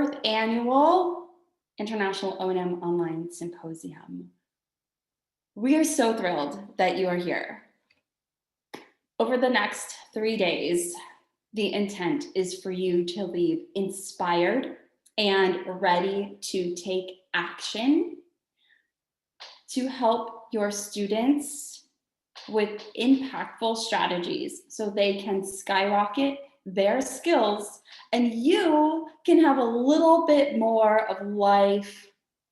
4th Annual International O&M Online Symposium. We are so thrilled that you are here. Over the next 3 days, the intent is for you to leave inspired and ready to take action to help your students with impactful strategies so they can skyrocket their skills and you can have a little bit more of life,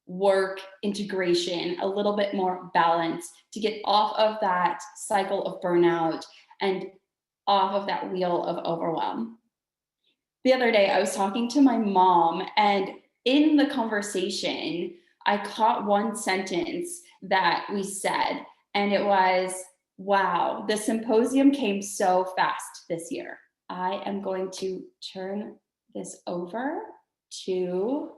work, integration, a little bit more balance to get off of that cycle of burnout and off of that wheel of overwhelm. The other day, I was talking to my mom, and in the conversation, I caught one sentence that we said, and it was, wow, the symposium came so fast this year. I am going to turn this over to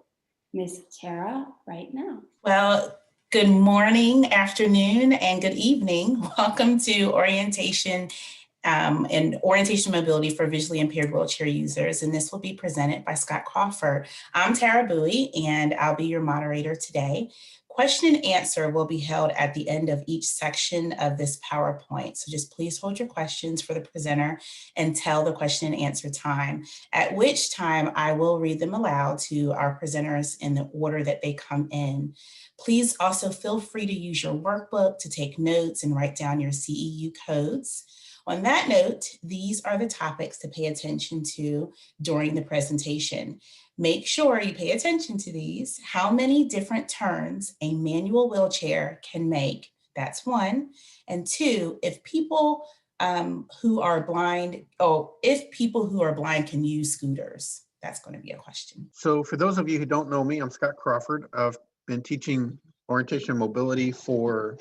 Ms. Tara right now. Well, good morning, afternoon, and good evening. Welcome to orientation and orientation mobility for visually impaired wheelchair users. And this will be presented by Scott Crawford. I'm Tara Bowie, and I'll be your moderator today. Question and answer will be held at the end of each section of this PowerPoint. So just please hold your questions for the presenter until the question and answer time, at which time I will read them aloud to our presenters in the order that they come in. Please also feel free to use your workbook to take notes and write down your CEU codes. On that note, these are the topics to pay attention to during the presentation. Make sure you pay attention to these. How many different turns a manual wheelchair can make, that's one. And two, if people who are blind can use scooters, that's going to be a question. So for those of you who don't know me, I'm Scott Crawford. I've been teaching orientation and mobility for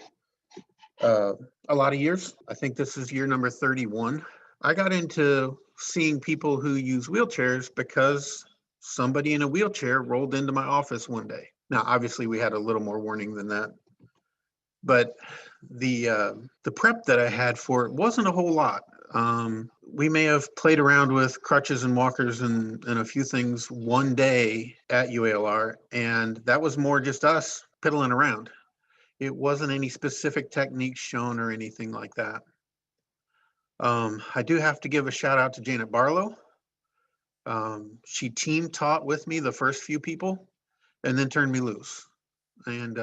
a lot of years. I think this is year number 31. I got into seeing people who use wheelchairs because somebody in a wheelchair rolled into my office one day. Now, obviously, we had a little more warning than that, but the prep that I had for it wasn't a whole lot. We may have played around with crutches and walkers and a few things one day at UALR, and that was more just us piddling around. It wasn't any specific techniques shown or anything like that. I do have to give a shout out to Janet Barlow. She team taught with me the first few people and then turned me loose. And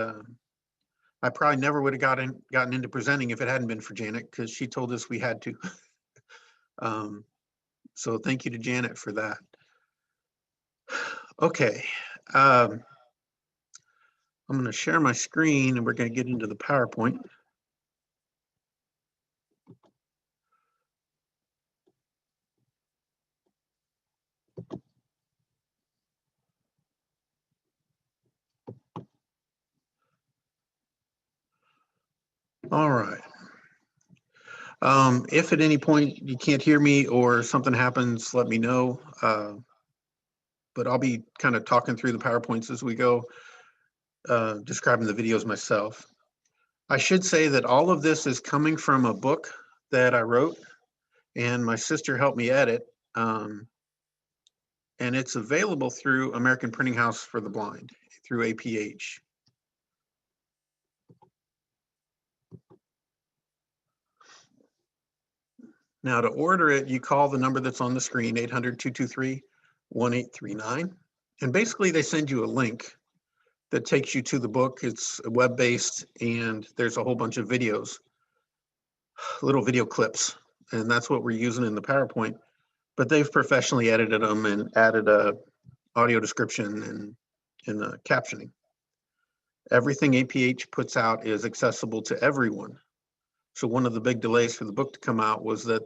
I probably never would have gotten into presenting if it hadn't been for Janet, because she told us we had to. So thank you to Janet for that. Okay. I'm going to share my screen and we're going to get into the PowerPoint. All right. If at any point you can't hear me or something happens, let me know. But I'll be kind of talking through the PowerPoints as we go, describing the videos myself. I should say that all of this is coming from a book that I wrote and my sister helped me edit. And it's available through American Printing House for the Blind, through APH. Now, to order it, you call the number that's on the screen, 800-223-1839. And basically, they send you a link that takes you to the book. It's web-based, and there's a whole bunch of videos, little video clips. And that's what we're using in the PowerPoint. But they've professionally edited them and added a audio description and captioning. Everything APH puts out is accessible to everyone. So one of the big delays for the book to come out was that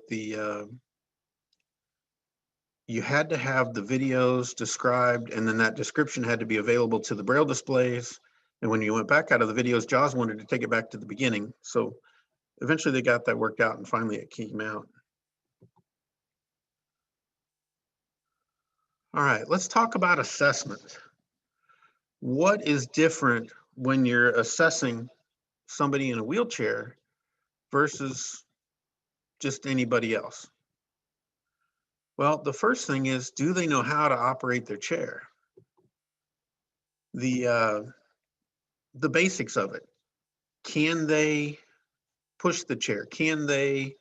you had to have the videos described, and then that description had to be available to the Braille displays. And when you went back out of the videos, JAWS wanted to take it back to the beginning. So eventually they got that worked out, and finally it came out. All right, let's talk about assessment. What is different when you're assessing somebody in a wheelchair versus just anybody else? Well, the first thing is, do they know how to operate their chair? the basics of it. Can they push the chair? Can they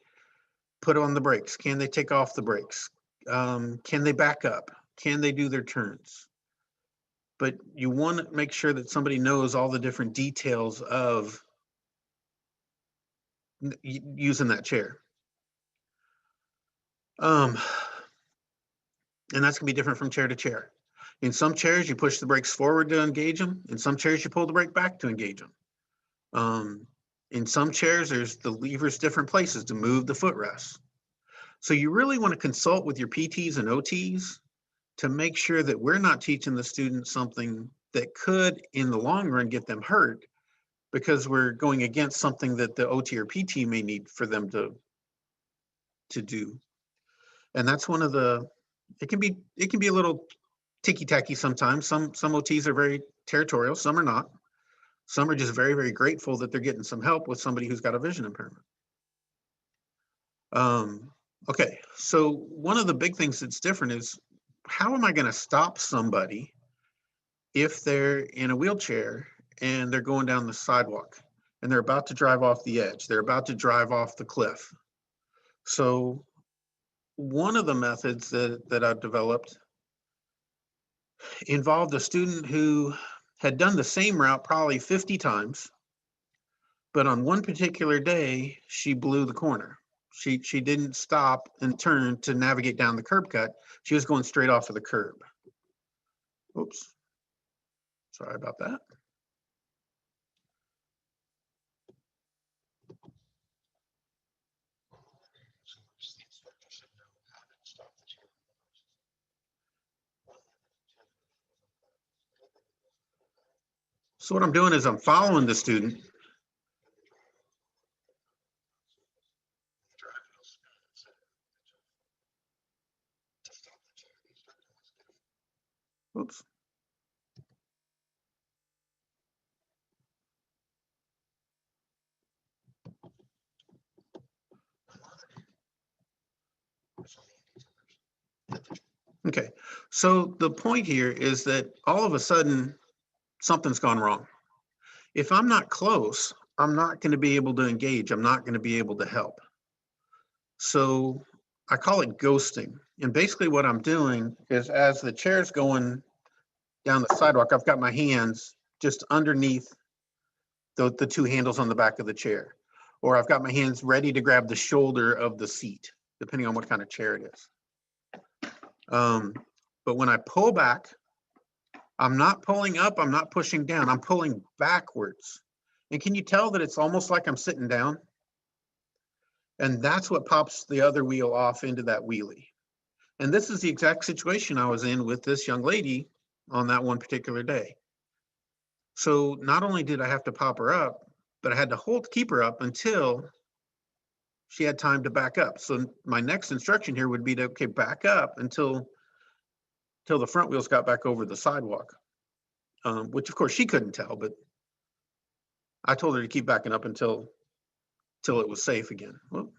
put on the brakes? Can they take off the brakes? Can they back up? Can they do their turns? But you want to make sure that somebody knows all the different details of using that chair. And that's gonna be different from chair to chair. In some chairs, you push the brakes forward to engage them. In some chairs, you pull the brake back to engage them. In some chairs, there's the levers different places to move the footrests. So you really want to consult with your PTs and OTs to make sure that we're not teaching the student something that could, in the long run, get them hurt because we're going against something that the OT or PT may need for them to do. And that's one of the, it can be a little ticky-tacky sometimes. Some OTs are very territorial, some are not. Some are just very, very grateful that they're getting some help with somebody who's got a vision impairment. Okay, so one of the big things that's different is how am I going to stop somebody if they're in a wheelchair and they're going down the sidewalk and they're about to drive off the edge, they're about to drive off the cliff. So one of the methods that I've developed involved a student who had done the same route probably 50 times, but on one particular day, she blew the corner. She didn't stop and turn to navigate down the curb cut. She was going straight off of the curb. Oops, sorry about that. So what I'm doing is I'm following the student. Oops. Okay, so the point here is that all of a sudden something's gone wrong. If I'm not close, I'm not going to be able to engage. I'm not going to be able to help. So I call it ghosting. And basically what I'm doing is as the chair's going down the sidewalk, I've got my hands just underneath the two handles on the back of the chair. Or I've got my hands ready to grab the shoulder of the seat, depending on what kind of chair it is. But when I pull back, I'm not pulling up, I'm not pushing down, I'm pulling backwards. And can you tell that it's almost like I'm sitting down? And that's what pops the other wheel off into that wheelie. And this is the exact situation I was in with this young lady on that one particular day. So not only did I have to pop her up, but I had to keep her up until she had time to back up. So my next instruction here would be to, okay, back up until the front wheels got back over the sidewalk, which of course she couldn't tell, but I told her to keep backing up until it was safe again. Whoop.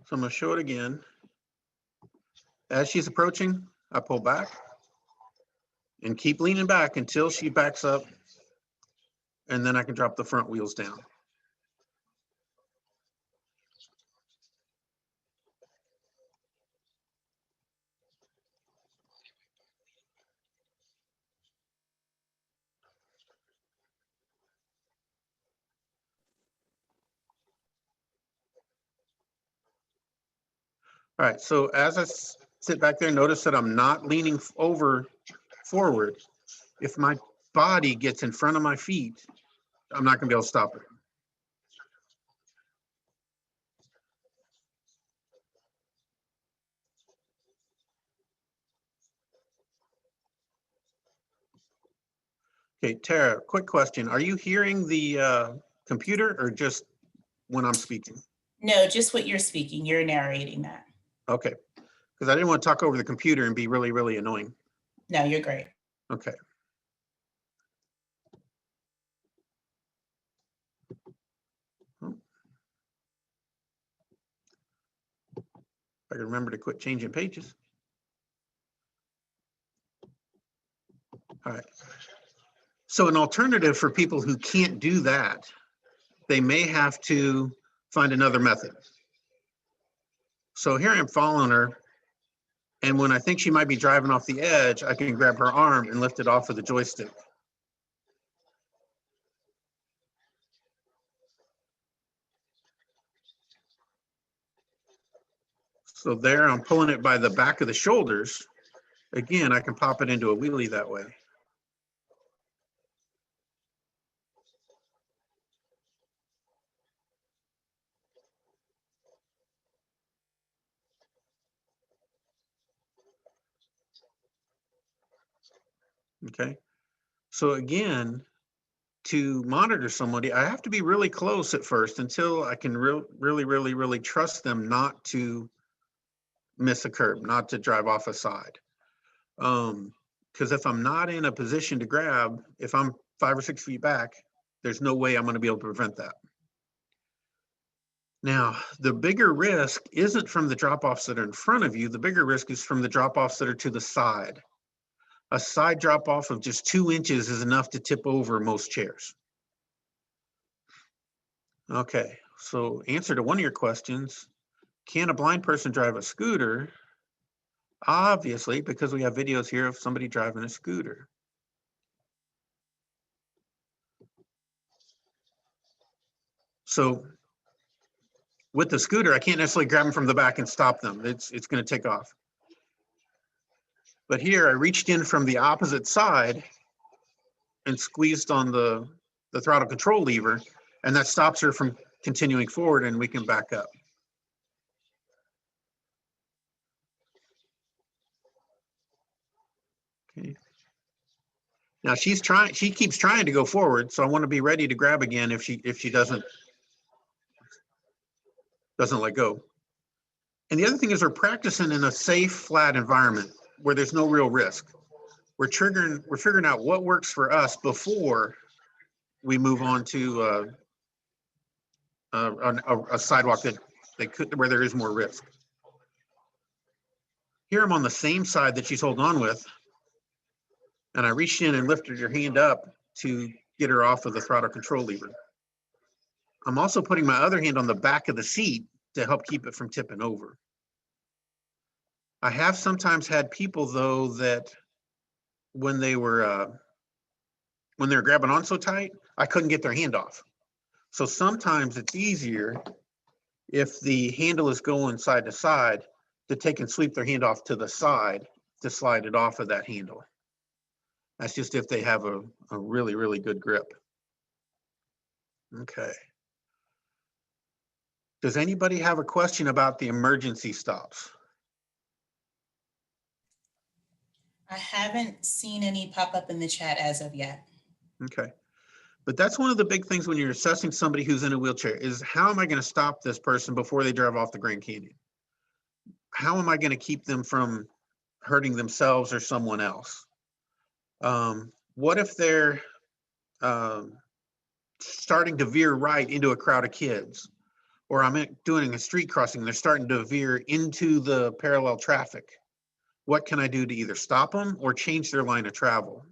So I'm going to show it again. As she's approaching, I pull back and keep leaning back until she backs up, and then I can drop the front wheels down. All right, so as I sit back there, notice that I'm not leaning forward. If my body gets in front of my feet, I'm not gonna be able to stop it. Okay, Tara, quick question. Are you hearing the computer or just when I'm speaking? No, just what you're speaking. You're narrating that. Okay, because I didn't want to talk over the computer and be really, really annoying. No, you're great. Okay. I can remember to quit changing pages. All right. So an alternative for people who can't do that, they may have to find another method. So here I'm following her, and when I think she might be driving off the edge, I can grab her arm and lift it off of the joystick. So there I'm pulling it by the back of the shoulders. Again, I can pop it into a wheelie that way. Okay. So again, to monitor somebody, I have to be really close at first until I can really trust them not to miss a curb, not to drive off a side. Because if I'm not in a position to grab, if I'm 5 or 6 feet back, there's no way I'm going to be able to prevent that. Now, the bigger risk isn't from the drop-offs that are in front of you. The bigger risk is from the drop-offs that are to the side. A side drop-off of just 2 inches is enough to tip over most chairs. Okay, so answer to one of your questions, can a blind person drive a scooter? Obviously, because we have videos here of somebody driving a scooter. So with the scooter, I can't necessarily grab them from the back and stop them. It's going to take off. But here I reached in from the opposite side and squeezed on the throttle control lever, and that stops her from continuing forward, and we can back up. Okay. Now she keeps trying to go forward, so I want to be ready to grab again if she doesn't let go. And the other thing is we're practicing in a safe, flat environment where there's no real risk. We're figuring out what works for us before we move on to a sidewalk where there is more risk. Here I'm on the same side that she's holding on with, and I reached in and lifted her hand up to get her off of the throttle control lever. I'm also putting my other hand on the back of the seat to help keep it from tipping over. I have sometimes had people though that when they were grabbing on so tight, I couldn't get their hand off. So sometimes it's easier if the handle is going side to side to take and sweep their hand off to the side to slide it off of that handle. That's just if they have a really good grip. Okay. Does anybody have a question about the emergency stops? I haven't seen any pop up in the chat as of yet. Okay. But that's one of the big things when you're assessing somebody who's in a wheelchair is how am I going to stop this person before they drive off the Grand Canyon? How am I going to keep them from hurting themselves or someone else? What if they're starting to veer right into a crowd of kids? Or I'm doing a street crossing, they're starting to veer into the parallel traffic. What can I do to either stop them or change their line of travel?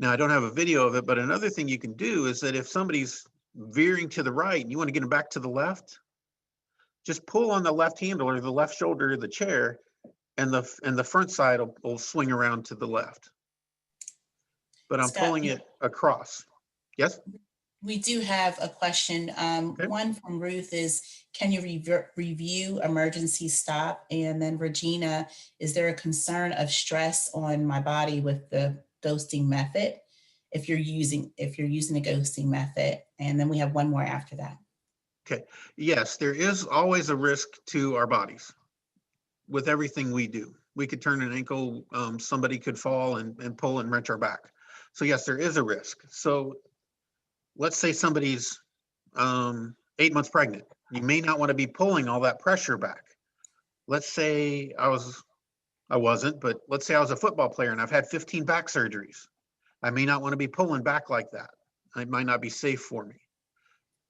Now, I don't have a video of it, but another thing you can do is that if somebody's veering to the right and you want to get them back to the left, just pull on the left handle or the left shoulder of the chair, and the front side will swing around to the left. But I'm Scott, pulling it across. Yes? We do have a question. Okay. One from Ruth is, can you review emergency stop? And then Regina, is there a concern of stress on my body with the ghosting method if you're using a ghosting method? And then we have one more after that. Okay. Yes, there is always a risk to our bodies with everything we do. We could turn an ankle, somebody could fall and pull and wrench our back. So yes, there is a risk. So let's say somebody's 8 months pregnant. You may not want to be pulling all that pressure back. Let's say I wasn't, but let's say I was a football player and I've had 15 back surgeries. I may not want to be pulling back like that. It might not be safe for me.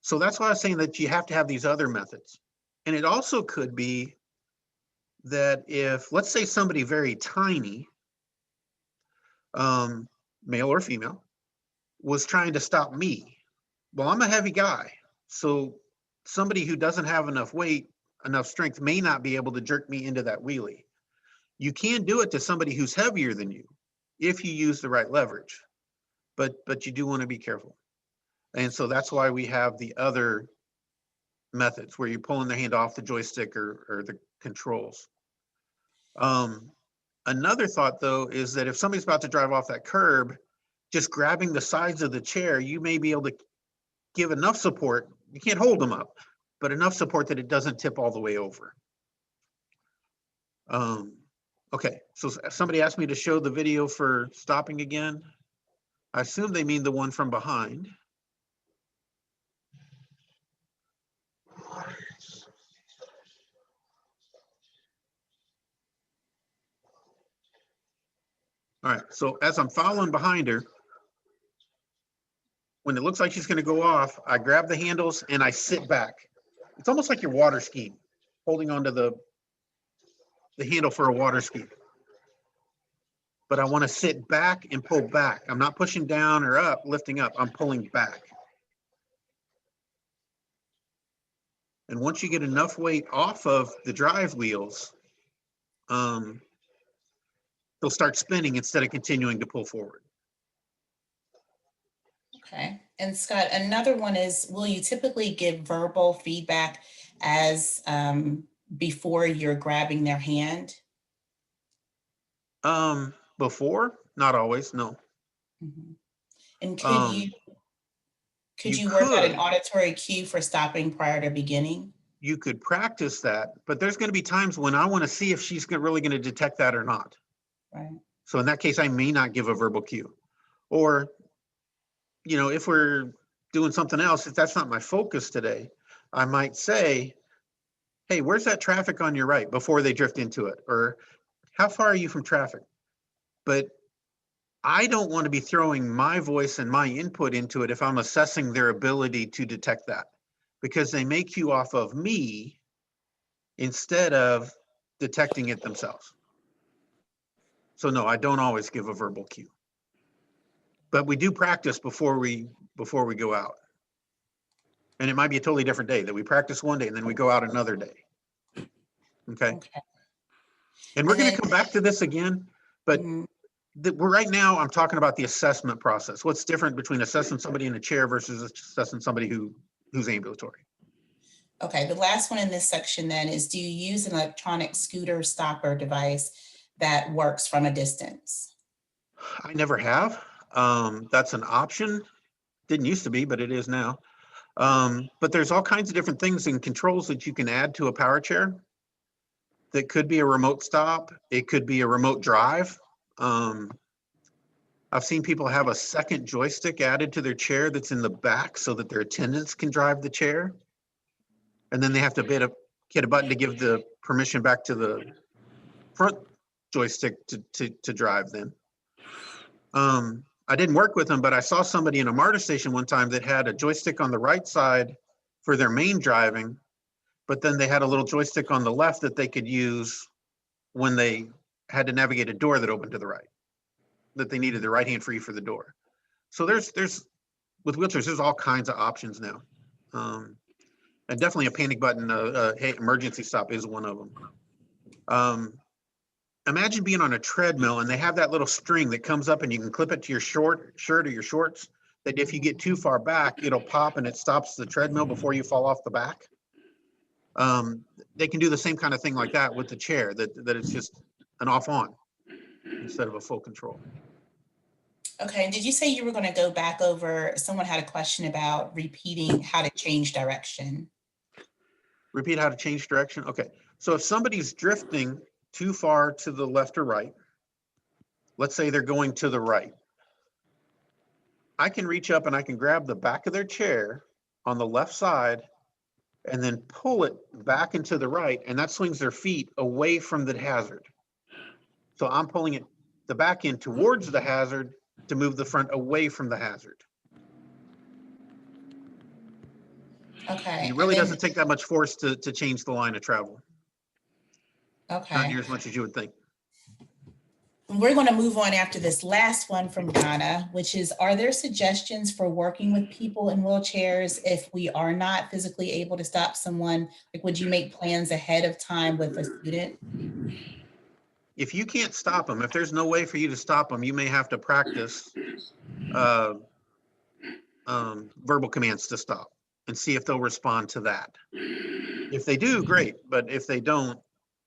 So that's why I was saying that you have to have these other methods. And it also could be that if, let's say somebody very tiny, male or female, was trying to stop me. Well, I'm a heavy guy. So somebody who doesn't have enough weight, enough strength may not be able to jerk me into that wheelie. You can do it to somebody who's heavier than you if you use the right leverage, but you do want to be careful. And so that's why we have the other methods where you're pulling the hand off the joystick or the controls. Another thought though is that if somebody's about to drive off that curb, just grabbing the sides of the chair, you may be able to give enough support. You can't hold them up, but enough support that it doesn't tip all the way over. Okay, so somebody asked me to show the video for stopping again. I assume they mean the one from behind. All right, so as I'm following behind her, when it looks like she's going to go off, I grab the handles and I sit back. It's almost like you're water skiing, holding onto the handle for a water ski. But I want to sit back and pull back. I'm not pushing down or up, lifting up. I'm pulling back. And once you get enough weight off of the drive wheels, they'll start spinning instead of continuing to pull forward. Okay. And Scott, another one is, will you typically give verbal feedback as before you're grabbing their hand? Before, not always, no. Mm-hmm. And could you you work out an could. auditory cue for stopping prior to beginning? You could practice that, but there's going to be times when I want to see if she's really going to detect that or not. Right. So in that case, I may not give a verbal cue. Or, you know, if we're doing something else, if that's not my focus today, I might say, hey, where's that traffic on your right, before they drift into it? Or how far are you from traffic? But I don't want to be throwing my voice and my input into it if I'm assessing their ability to detect that, because they may cue off of me instead of detecting it themselves. So no, I don't always give a verbal cue, but we do practice before we go out. And it might be a totally different day, that we practice one day and then we go out another day. Okay. And we're going to come back to this again, but we're right now, I'm talking about the assessment process. What's different between assessing somebody in a chair versus assessing somebody who's ambulatory? Okay, the last one in this section then is, do you use an electronic scooter stopper device that works from a distance? I never have. That's an option. Didn't used to be, but it is now. But there's all kinds of different things and controls that you can add to a power chair. That could be a remote stop. It could be a remote drive. I've seen people have a second joystick added to their chair that's in the back so that their attendants can drive the chair. And then they have to hit a button to give the permission back to the front joystick to drive then. I didn't work with them, but I saw somebody in a MARTA station one time that had a joystick on the right side for their main driving, but then they had a little joystick on the left that they could use when they had to navigate a door that opened to the right, that they needed the right hand free for the door. So there's with wheelchairs, there's all kinds of options now. And definitely a panic button, hey, emergency stop is one of them. Imagine being on a treadmill and they have that little string that comes up and you can clip it to your shirt or your shorts, that if you get too far back, it'll pop and it stops the treadmill before you fall off the back. They can do the same kind of thing like that with the chair, that it's just an off on instead of a full control. Okay, and did you say you were going to go back over, someone had a question about repeating how to change direction? Repeat how to change direction? Okay, so if somebody's drifting too far to the left or right, let's say they're going to the right, I can reach up and I can grab the back of their chair on the left side and then pull it back into the right, and that swings their feet away from the hazard. So I'm pulling it the back end towards the hazard to move the front away from the hazard. Okay. It really doesn't take that much force to change the line of travel. Not Okay. near as much as you would think. We're going to move on after this last one from Donna, which is, are there suggestions for working with people in wheelchairs if we are not physically able to stop someone? Like, would you make plans ahead of time with a student? If you can't stop them, if there's no way for you to stop them, you may have to practice verbal commands to stop and see if they'll respond to that. If they do, great. But if they don't,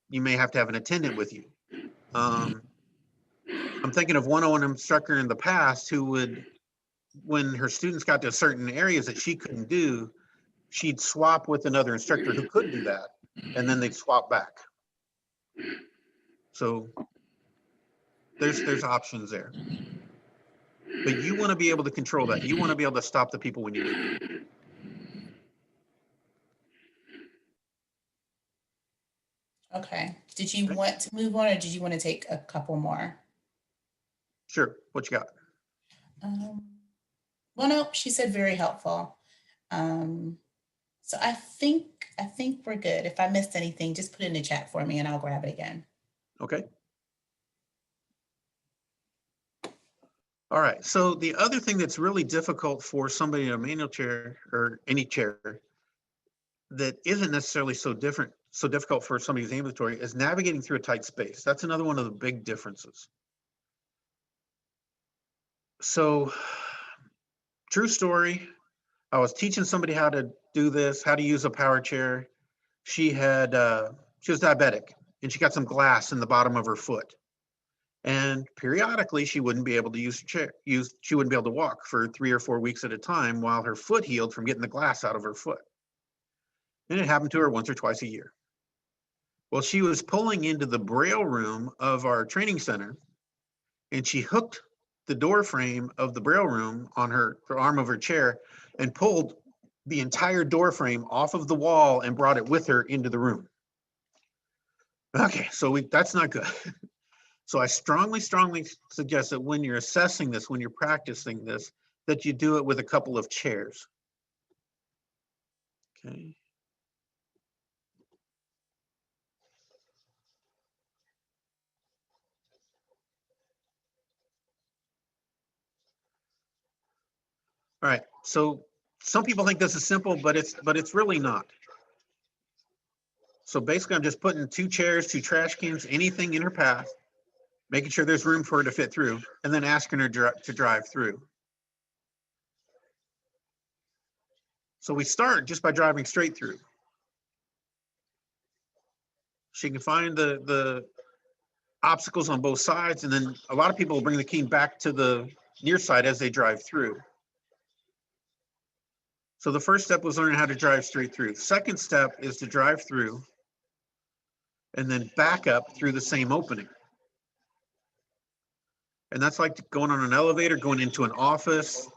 you may have to have an attendant with you. I'm thinking of one instructor in the past who would, when her students got to certain areas that she couldn't do, she'd swap with another instructor who could do that, and then they'd swap back. So there's options there. But you want to be able to control that. You want to be able to stop the people when you need to. Okay. Did you want to move on, or did you want to take a couple more? Sure. What you got? Well, no, she said very helpful. So I think we're good. If I missed anything, just put it in the chat for me and I'll grab it again. Okay. All right. So the other thing that's really difficult for somebody in a manual chair or any chair that isn't necessarily so difficult for somebody who's ambulatory is navigating through a tight space. That's another one of the big differences. So, true story, I was teaching somebody how to do this, how to use a power chair. She was diabetic and she got some glass in the bottom of her foot. And periodically she wouldn't be able to use a chair, she wouldn't be able to walk for 3 or 4 weeks at a time while her foot healed from getting the glass out of her foot. And it happened to her once or twice a year. Well, she was pulling into the braille room of our training center and she hooked the door frame of the braille room on her arm of her chair and pulled the entire door frame off of the wall and brought it with her into the room. Okay, so that's not good. So I strongly suggest that when you're assessing this, when you're practicing this, that you do it with a couple of chairs. Okay. All right, so some people think this is simple, but it's really not. So basically I'm just putting 2 chairs, 2 trash cans, anything in her path, making sure there's room for her to fit through, and then asking her to drive through. So we start just by driving straight through. She can find the obstacles on both sides, and then a lot of people will bring the cane back to the near side as they drive through. So the first step was learning how to drive straight through. The second step is to drive through and then back up through the same opening. And that's like going on an elevator, going into an office.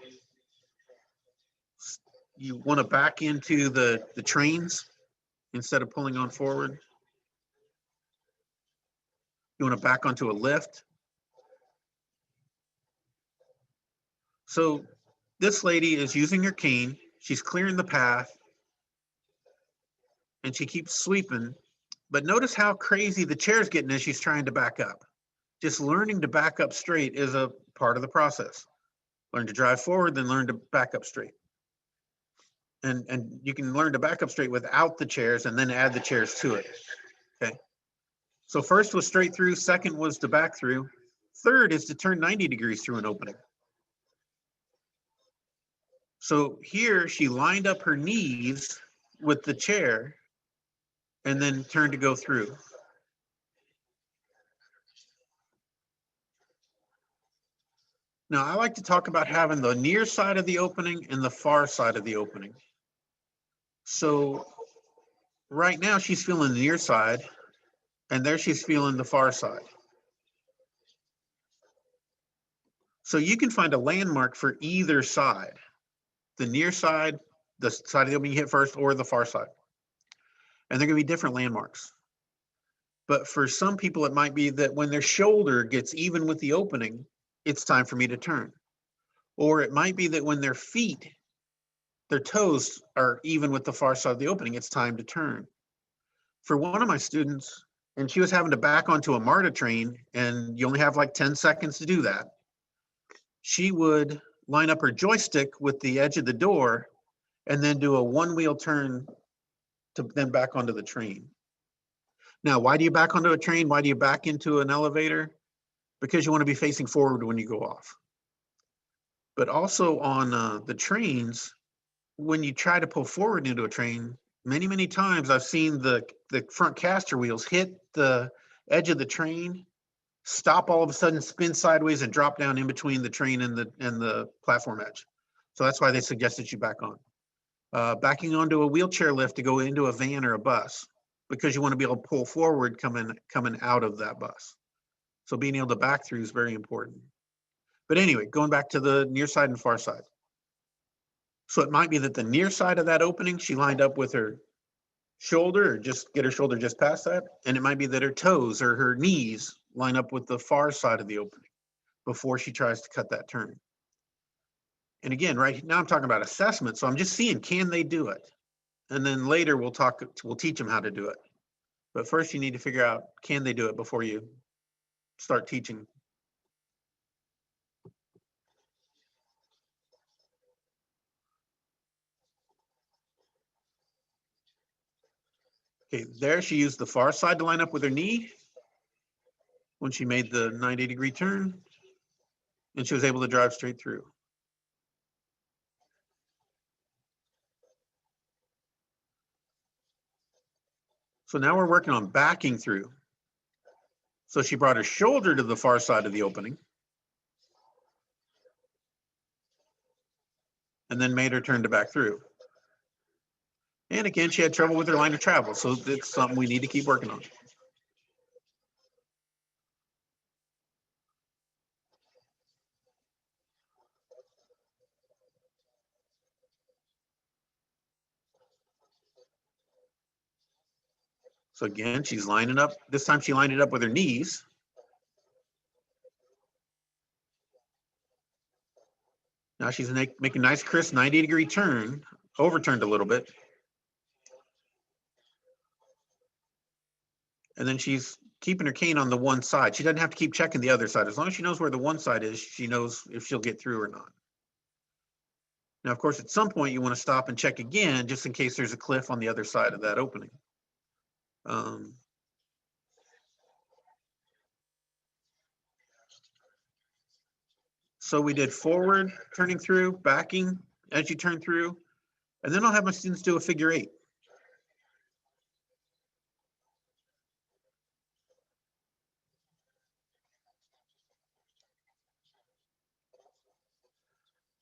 You want to back into the trains instead of pulling on forward. You want to back onto a lift. So this lady is using her cane. She's clearing the path and she keeps sweeping. But notice how crazy the chair's getting as she's trying to back up. Just learning to back up straight is a part of the process. Learn to drive forward, then learn to back up straight. And you can learn to back up straight without the chairs and then add the chairs to it. Okay. So first was straight through, second was to back through. Third is to turn 90 degrees through an opening. So here she lined up her knees with the chair and then turned to go through. Now I like to talk about having the near side of the opening and the far side of the opening. So right now she's feeling the near side and there she's feeling the far side. So you can find a landmark for either side, the near side, the side of the opening you hit first, or the far side. And they're going to be different landmarks. But for some people, it might be that when their shoulder gets even with the opening, it's time for me to turn. Or it might be that when their feet, their toes are even with the far side of the opening, it's time to turn. For one of my students, and she was having to back onto a MARTA train, and you only have like 10 seconds to do that. She would line up her joystick with the edge of the door and then do a one-wheel turn to then back onto the train. Now, why do you back onto a train? Why do you back into an elevator? Because you want to be facing forward when you go off. But also on the trains, when you try to pull forward into a train, many, many times I've seen the front caster wheels hit the edge of the train, stop all of a sudden, spin sideways, and drop down in between the train and the platform edge. So that's why they suggest that you back on. Backing onto a wheelchair lift to go into a van or a bus, because you want to be able to pull forward coming out of that bus. So being able to back through is very important. But anyway, going back to the near side and far side. So it might be that the near side of that opening, she lined up with her shoulder, or just get her shoulder just past that. And it might be that her toes or her knees line up with the far side of the opening before she tries to cut that turn. And again, right now I'm talking about assessment. So I'm just seeing, can they do it? And then later we'll teach them how to do it. But first you need to figure out, can they do it before you start teaching. Okay, there she used the far side to line up with her knee when she made the 90-degree turn, and she was able to drive straight through. So now we're working on backing through. So she brought her shoulder to the far side of the opening and then made her turn to back through. And again, she had trouble with her line of travel, so it's something we need to keep working on. So again, she's lining up. This time she lined it up with her knees. Now she's making a nice crisp 90-degree turn, overturned a little bit. And then she's keeping her cane on the one side. She doesn't have to keep checking the other side. As long as she knows where the one side is, she knows if she'll get through or not. Now, of course, at some point you want to stop and check again, just in case there's a cliff on the other side of that opening. So we did forward, turning through, backing as you turn through, and then I'll have my students do a figure 8.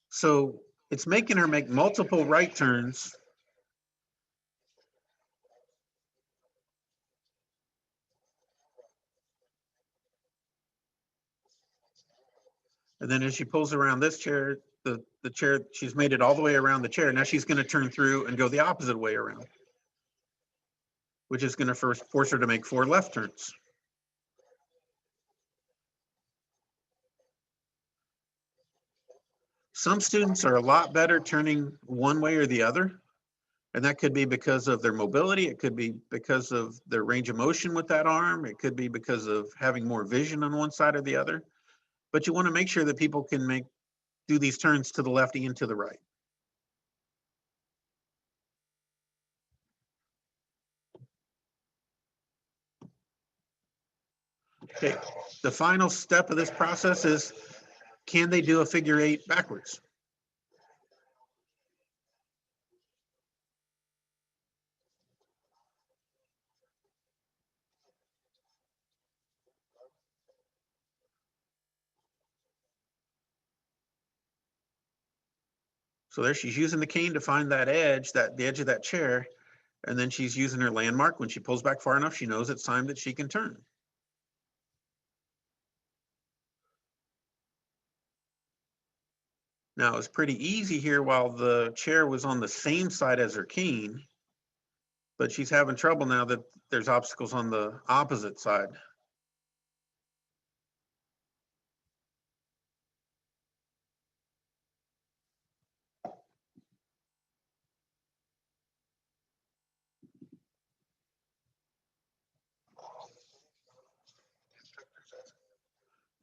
So it's making her make multiple right turns. And then as she pulls around this chair, the chair, she's made it all the way around the chair. Now she's going to turn through and go the opposite way around, which is going to first force her to make 4 left turns. Some students are a lot better turning one way or the other. And that could be because of their mobility. It could be because of their range of motion with that arm. It could be because of having more vision on one side or the other. But you want to make sure that people can do these turns to the left and to the right. Okay, the final step of this process is, can they do a figure 8 backwards? So there she's using the cane to find that edge, the edge of that chair, and then she's using her landmark. When she pulls back far enough, she knows it's time that she can turn. Now, it's pretty easy here while the chair was on the same side as her cane, but she's having trouble now that there's obstacles on the opposite side.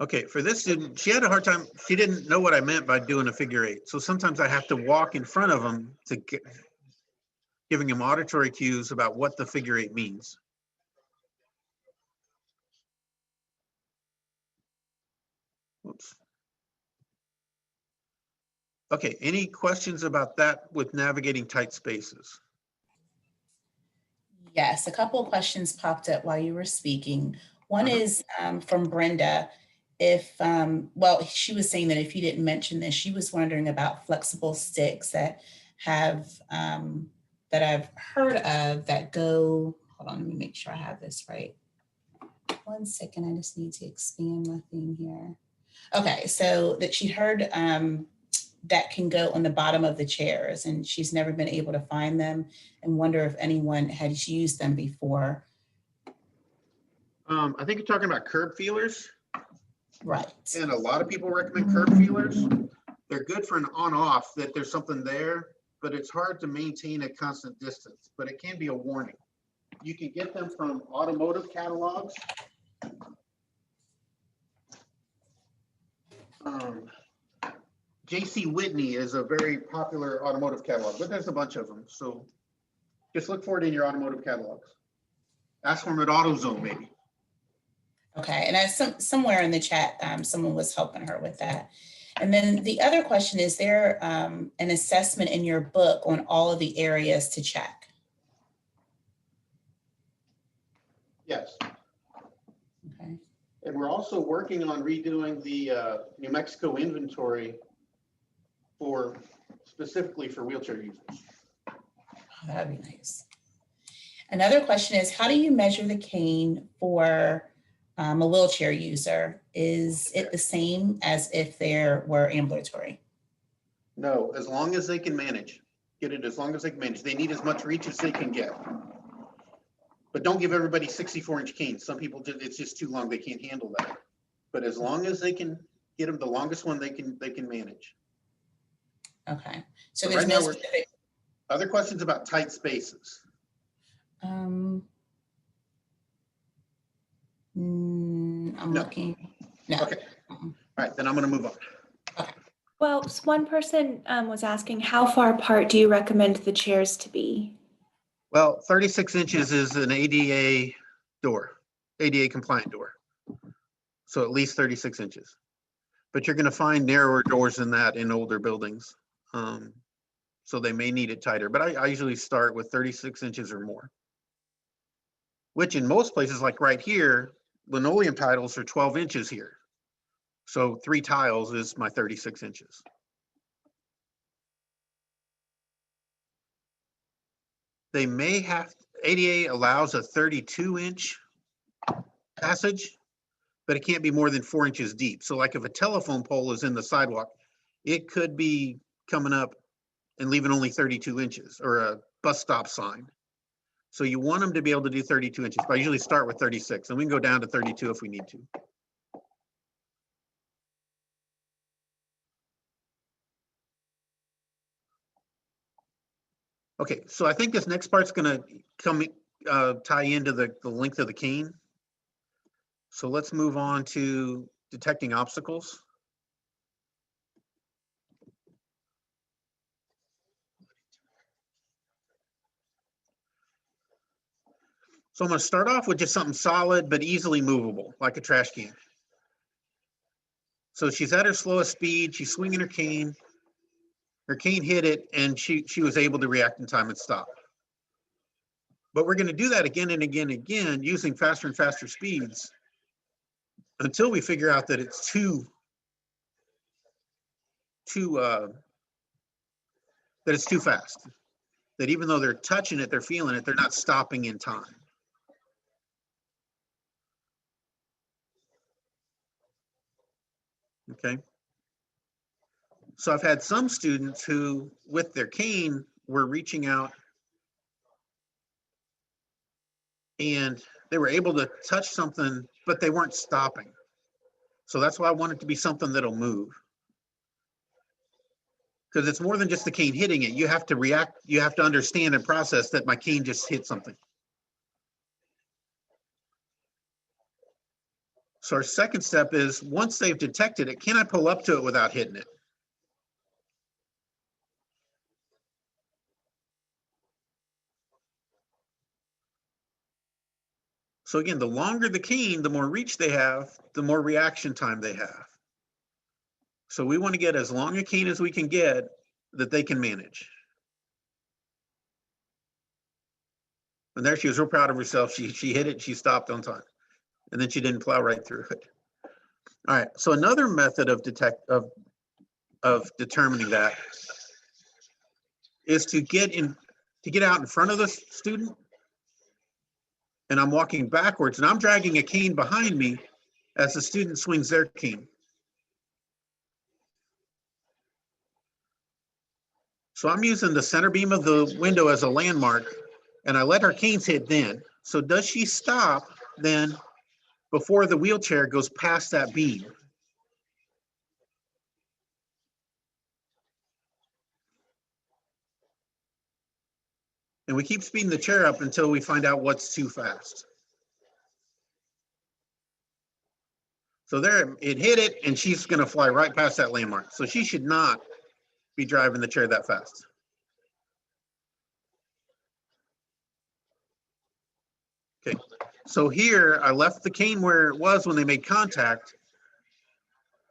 Okay, for this student, she had a hard time. She didn't know what I meant by doing a figure eight. So sometimes I have to walk in front of them to get, giving them auditory cues about what the figure eight means. Oops. Okay, any questions about that with navigating tight spaces? Yes, a couple of questions popped up while you were speaking. One is from Brenda. If, well, she was saying that if you didn't mention this, she was wondering about flexible sticks that have, that I've heard of that go, hold on, let me make sure I have this right. 1 second, I just need to expand my thing here. Okay, so that she heard that can go on the bottom of the chairs, and she's never been able to find them and wonder if anyone has used them before. I think you're talking about curb feelers. Right. And a lot of people recommend curb feelers. They're good for an on-off, that there's something there, but it's hard to maintain a constant distance, but it can be a warning. You can get them from automotive catalogs. J.C. Whitney is a very popular automotive catalog, but there's a bunch of them. So just look for it in your automotive catalogs. Ask for them at AutoZone, maybe. Okay, and as somewhere in the chat, someone was helping her with that. And then the other question, is there an assessment in your book on all of the areas to check? Yes. Okay. And we're also working on redoing the New Mexico inventory for specifically for wheelchair users. Oh, that'd be nice. Another question is, how do you measure the cane for a wheelchair user? Is it the same as if there were ambulatory? No, as long as they can manage. Get it as long as they can manage. They need as much reach as they can get. But don't give everybody 64-inch canes. Some people, it's just too long. They can't handle that. But as long as they can get them the longest one they can manage. Okay. So But there's right no now specific. Other questions about tight spaces? I'm No. looking. No. Okay. All right, then I'm going to move on. Okay. Well, one person was asking, how far apart do you recommend the chairs to be? Well, 36 inches is an ADA door, ADA compliant door. So at least 36 inches. But you're going to find narrower doors than that in older buildings. So they may need it tighter, but I usually start with 36 inches or more. Which in most places, like right here, linoleum tiles are 12 inches here. So 3 tiles is my 36 inches. They may have, ADA allows a 32-inch passage, but it can't be more than 4 inches deep. So like if a telephone pole is in the sidewalk, it could be coming up and leaving only 32 inches, or a bus stop sign. So you want them to be able to do 32 inches, but I usually start with 36, and we can go down to 32 if we need to. Okay, so I think this next part's gonna come tie into the length of the cane. So let's move on to detecting obstacles. So I'm gonna start off with just something solid but easily movable, like a trash can. So she's at her slowest speed, she's swinging her cane hit it, and she was able to react in time and stop. But we're gonna do that again and again and again, using faster and faster speeds until we figure out that it's too fast. That even though they're touching it, they're feeling it, they're not stopping in time. Okay. So I've had some students who, with their cane, were reaching out and they were able to touch something, but they weren't stopping. So that's why I want it to be something that'll move. Because it's more than just the cane hitting it. You have to react, you have to understand and process that my cane just hit something. So our second step is, once they've detected it, can I pull up to it without hitting it? So again, the longer the cane, the more reach they have, the more reaction time they have. So we want to get as long a cane as we can get that they can manage. And there she was real proud of herself. She hit it, she stopped on time. And then she didn't plow right through it. All right, so another method of determining that is to get out in front of the student, and I'm walking backwards and I'm dragging a cane behind me as the student swings their cane. So I'm using the center beam of the window as a landmark, and I let her canes hit then. So does she stop then before the wheelchair goes past that beam? And we keep speeding the chair up until we find out what's too fast. So there, it hit it, and she's gonna fly right past that landmark. So she should not be driving the chair that fast. Okay, so here I left the cane where it was when they made contact,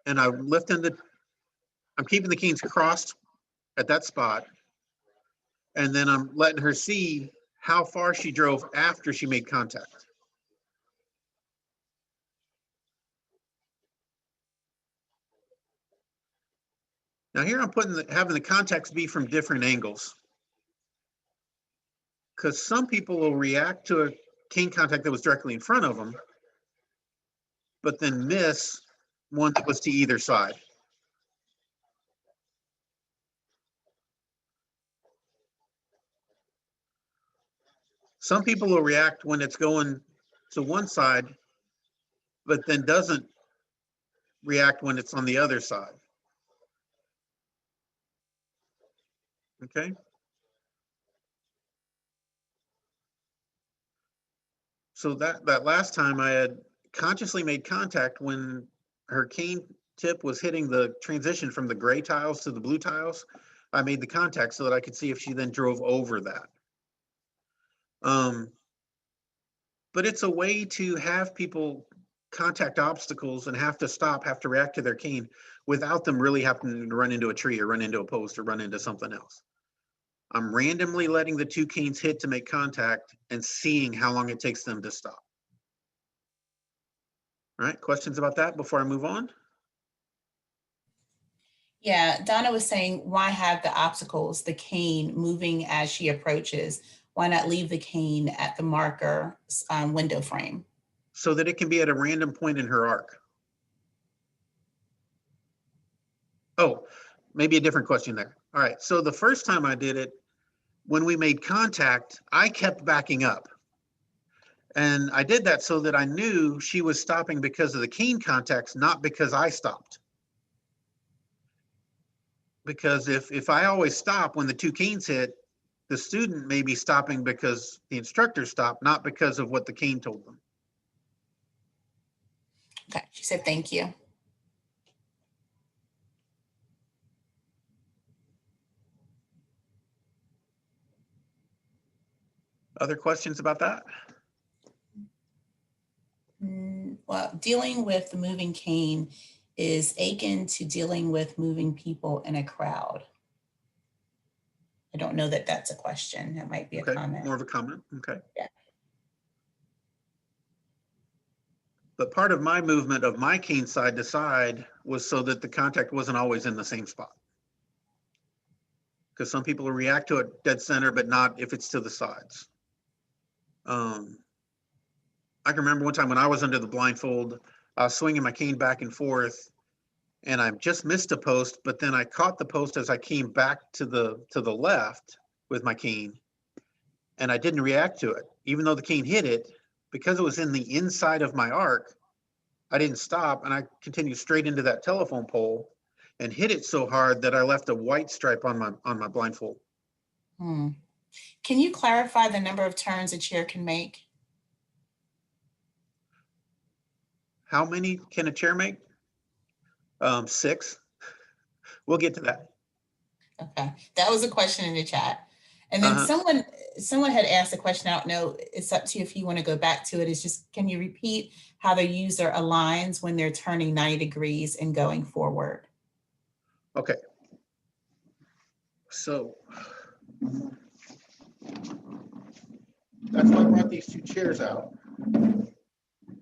and I'm keeping the canes crossed at that spot, and then I'm letting her see how far she drove after she made contact. Now here I'm having the contacts be from different angles, because some people will react to a cane contact that was directly in front of them, but then miss one that was to either side. Some people will react when it's going to one side, but then doesn't react when it's on the other side. Okay. So that last time I had consciously made contact when her cane tip was hitting the transition from the gray tiles to the blue tiles. I made the contact so that I could see if she then drove over that. But it's a way to have people contact obstacles and have to stop, have to react to their cane without them really having to run into a tree or run into a post or run into something else. I'm randomly letting the two canes hit to make contact and seeing how long it takes them to stop. All right, questions about that before I move on? Yeah, Donna was saying, why have the obstacles, the cane moving as she approaches? Why not leave the cane at the marker window frame? So that it can be at a random point in her arc. Oh, maybe a different question there. All right, so the first time I did it, when we made contact, I kept backing up. And I did that so that I knew she was stopping because of the cane contacts, not because I stopped. Because if I always stop when the two canes hit, the student may be stopping because the instructor stopped, not because of what the cane told them. Okay, she said, thank you. Other questions about that? Well, dealing with the moving cane is akin to dealing with moving people in a crowd. I don't know that that's a question. That might be a comment. More of a comment. Okay. Yeah. But part of my movement of my cane side to side was so that the contact wasn't always in the same spot. Because some people will react to it dead center, but not if it's to the sides. I can remember one time when I was under the blindfold, I was swinging my cane back and forth, and I just missed a post, but then I caught the post as I came back to the left with my cane, and I didn't react to it, even though the cane hit it, because it was in the inside of my arc. I didn't stop, and I continued straight into that telephone pole and hit it so hard that I left a white stripe on my blindfold. Can you clarify the number of turns a chair can make? How many can a chair make? 6. We'll get to that. Okay, that was a question in the chat. And then someone had asked a question, I don't know, it's up to you if you want to go back to it. It's just, can you repeat how the user aligns when they're turning 90 degrees and going forward? Okay. So that's why I brought these 2 chairs out.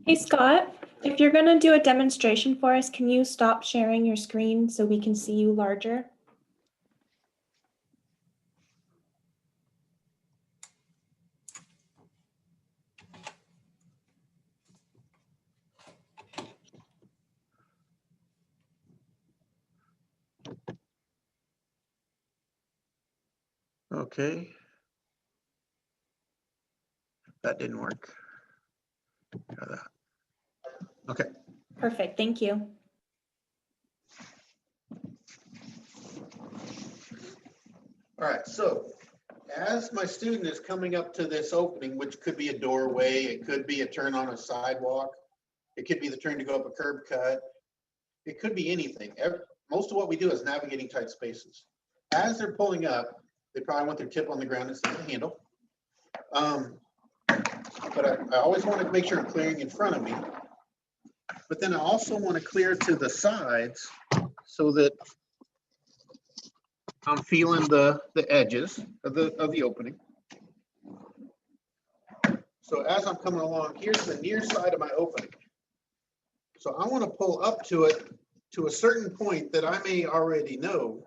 Hey, Scott, if you're going to do a demonstration for us, can you stop sharing your screen so we can see you larger? Okay. That didn't work. Try that. Okay. Perfect, thank you. All right, so as my student is coming up to this opening, which could be a doorway, it could be a turn on a sidewalk, it could be the turn to go up a curb cut, it could be anything. Most of what we do is navigating tight spaces. As they're pulling up, they probably want their tip on the ground instead of the handle. But I always want to make sure I'm clearing in front of me. But then I also want to clear to the sides so that I'm feeling the edges of the opening. So as I'm coming along, here's the near side of my opening. So I want to pull up to it to a certain point that I may already know.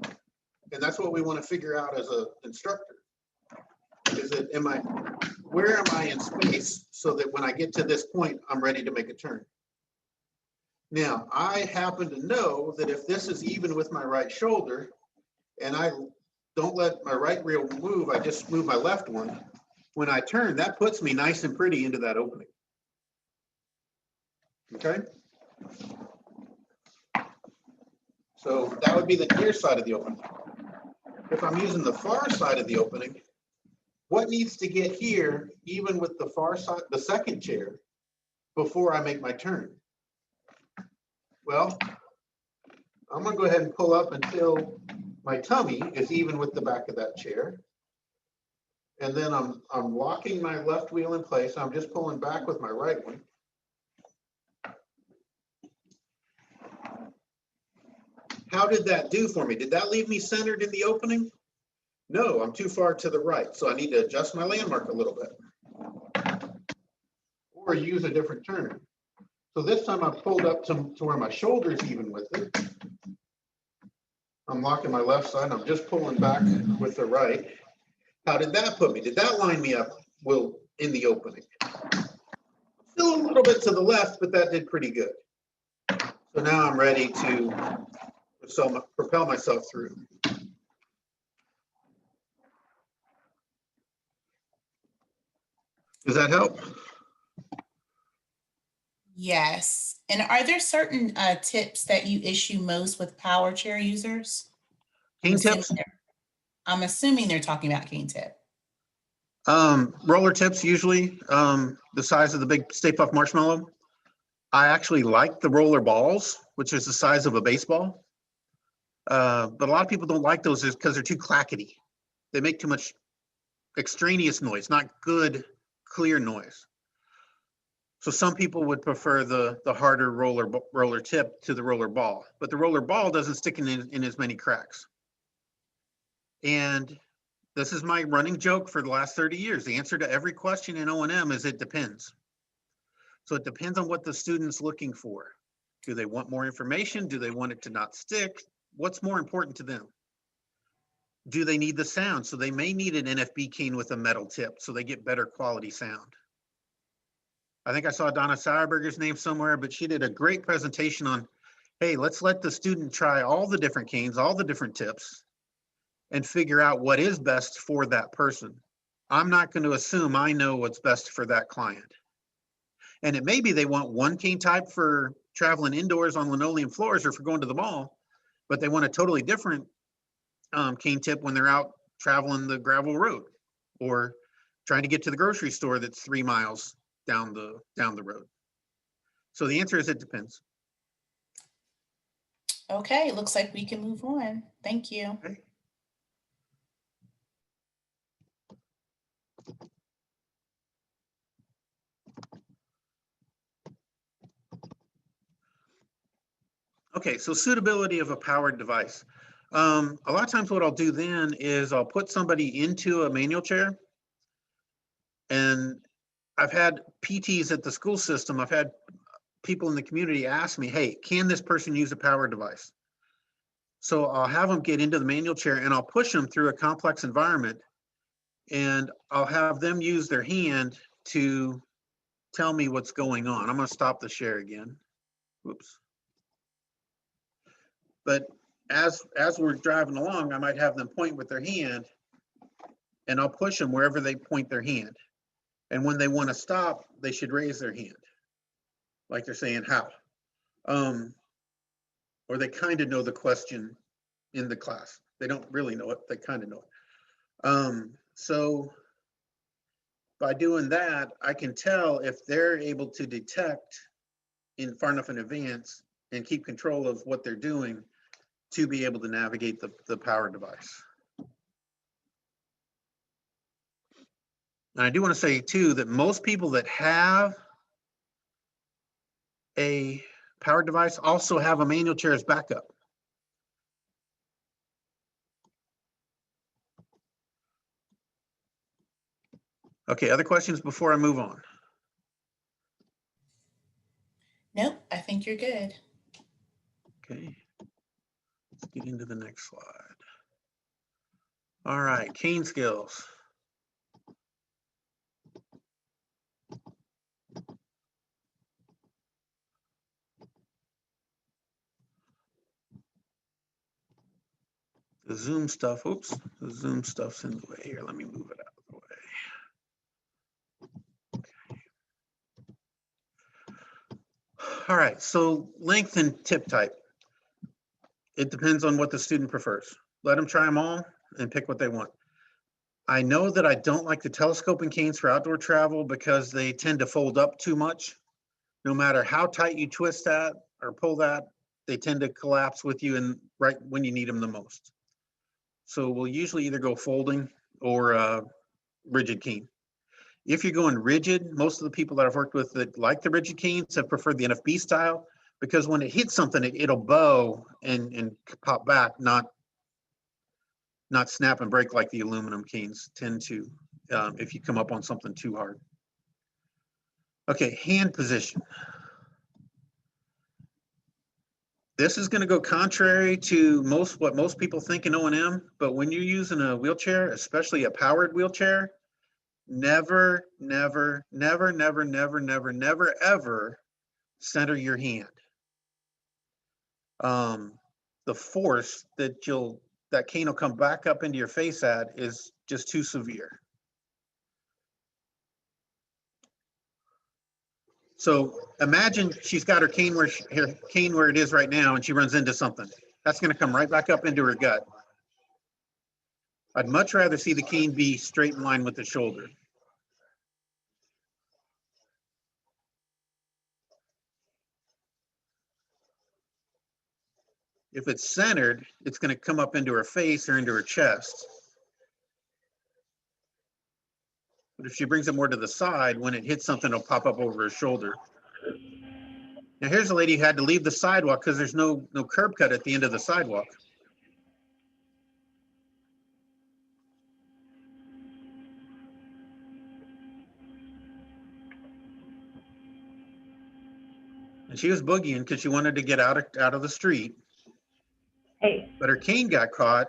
And that's what we want to figure out as an instructor. Is it, where am I in space so that when I get to this point, I'm ready to make a turn? Now, I happen to know that if this is even with my right shoulder, and I don't let my right wheel move, I just move my left one. When I turn, that puts me nice and pretty into that opening. Okay? So that would be the near side of the opening. If I'm using the far side of the opening, what needs to get here, even with the far side, the second chair, before I make my turn? Well, I'm gonna go ahead and pull up until my tummy is even with the back of that chair. And then I'm locking my left wheel in place. I'm just pulling back with my right one. How did that do for me? Did that leave me centered in the opening? No, I'm too far to the right. So I need to adjust my landmark a little bit. Or use a different turn. So this time I've pulled up to where my shoulder's even with it. I'm locking my left side. I'm just pulling back with the right. How did that put me? Did that line me up well in the opening? Still a little bit to the left, but that did pretty good. So now I'm ready to propel myself through. Does that help? Yes. And are there certain tips that you issue most with power chair users? Cane tips? I'm assuming they're talking about cane tip. Roller tips, usually the size of the big Stay Puft Marshmallow. I actually like the roller balls, which is the size of a baseball. But a lot of people don't like those because they're too clackety. They make too much extraneous noise, not good, clear noise. So some people would prefer the harder roller tip to the roller ball, but the roller ball doesn't stick in as many cracks. And this is my running joke for the last 30 years. The answer to every question in O&M is it depends. So it depends on what the student's looking for. Do they want more information? Do they want it to not stick? What's more important to them? Do they need the sound? So they may need an NFB cane with a metal tip so they get better quality sound. I think I saw Donna Sauerberger's name somewhere, but she did a great presentation on, hey, let's let the student try all the different canes, all the different tips, and figure out what is best for that person. I'm not going to assume I know what's best for that client. And it may be they want one cane type for traveling indoors on linoleum floors or for going to the mall, but they want a totally different cane tip when they're out traveling the gravel road or trying to get to the grocery store that's 3 miles down the road. So the answer is it depends. Okay, it looks like we can move on. Thank you. Okay. Okay, so suitability of a powered device. A lot of times what I'll do then is I'll put somebody into a manual chair. And I've had PTs at the school system. I've had people in the community ask me, hey, can this person use a powered device? So I'll have them get into the manual chair and I'll push them through a complex environment. And I'll have them use their hand to tell me what's going on. I'm going to stop the share again. Whoops. But as we're driving along, I might have them point with their hand and I'll push them wherever they point their hand. And when they want to stop, they should raise their hand. Like they're saying, how? Or they kind of know the question in the class. They don't really know it, they kind of know it. So by doing that, I can tell if they're able to detect in far enough in advance and keep control of what they're doing to be able to navigate the power device. And I do want to say too, that most people that have a power device also have a manual chair as backup. Okay, other questions before I move on? Nope, I think you're good. Okay, let's get into the next slide. All right, cane skills. The Zoom stuff, oops, the Zoom stuff's in the way here. Let me move it out of the way. All right, so length and tip type. It depends on what the student prefers. Let them try them all and pick what they want. I know that I don't like the telescoping canes for outdoor travel because they tend to fold up too much. No matter how tight you twist that or pull that, they tend to collapse with you and right when you need them the most. So we'll usually either go folding or rigid cane. If you're going rigid, most of the people that I've worked with that like the rigid canes have preferred the NFB style because when it hits something, it'll bow and pop back, not snap and break like the aluminum canes tend to if you come up on something too hard. Okay, hand position. This is going to go contrary to what most people think in O&M, but when you're using a wheelchair, especially a powered wheelchair, never, never, never, never, never, never, never, ever center your hand. The force that cane will come back up into your face at is just too severe. So imagine she's got her cane where it is right now and she runs into something. That's going to come right back up into her gut. I'd much rather see the cane be straight in line with the shoulder. If it's centered, it's going to come up into her face or into her chest. But if she brings it more to the side, when it hits something, it'll pop up over her shoulder. Now here's a lady who had to leave the sidewalk because there's no curb cut at the end of the sidewalk. And she was boogieing because she wanted to get out of the street. Hey. But her cane got caught.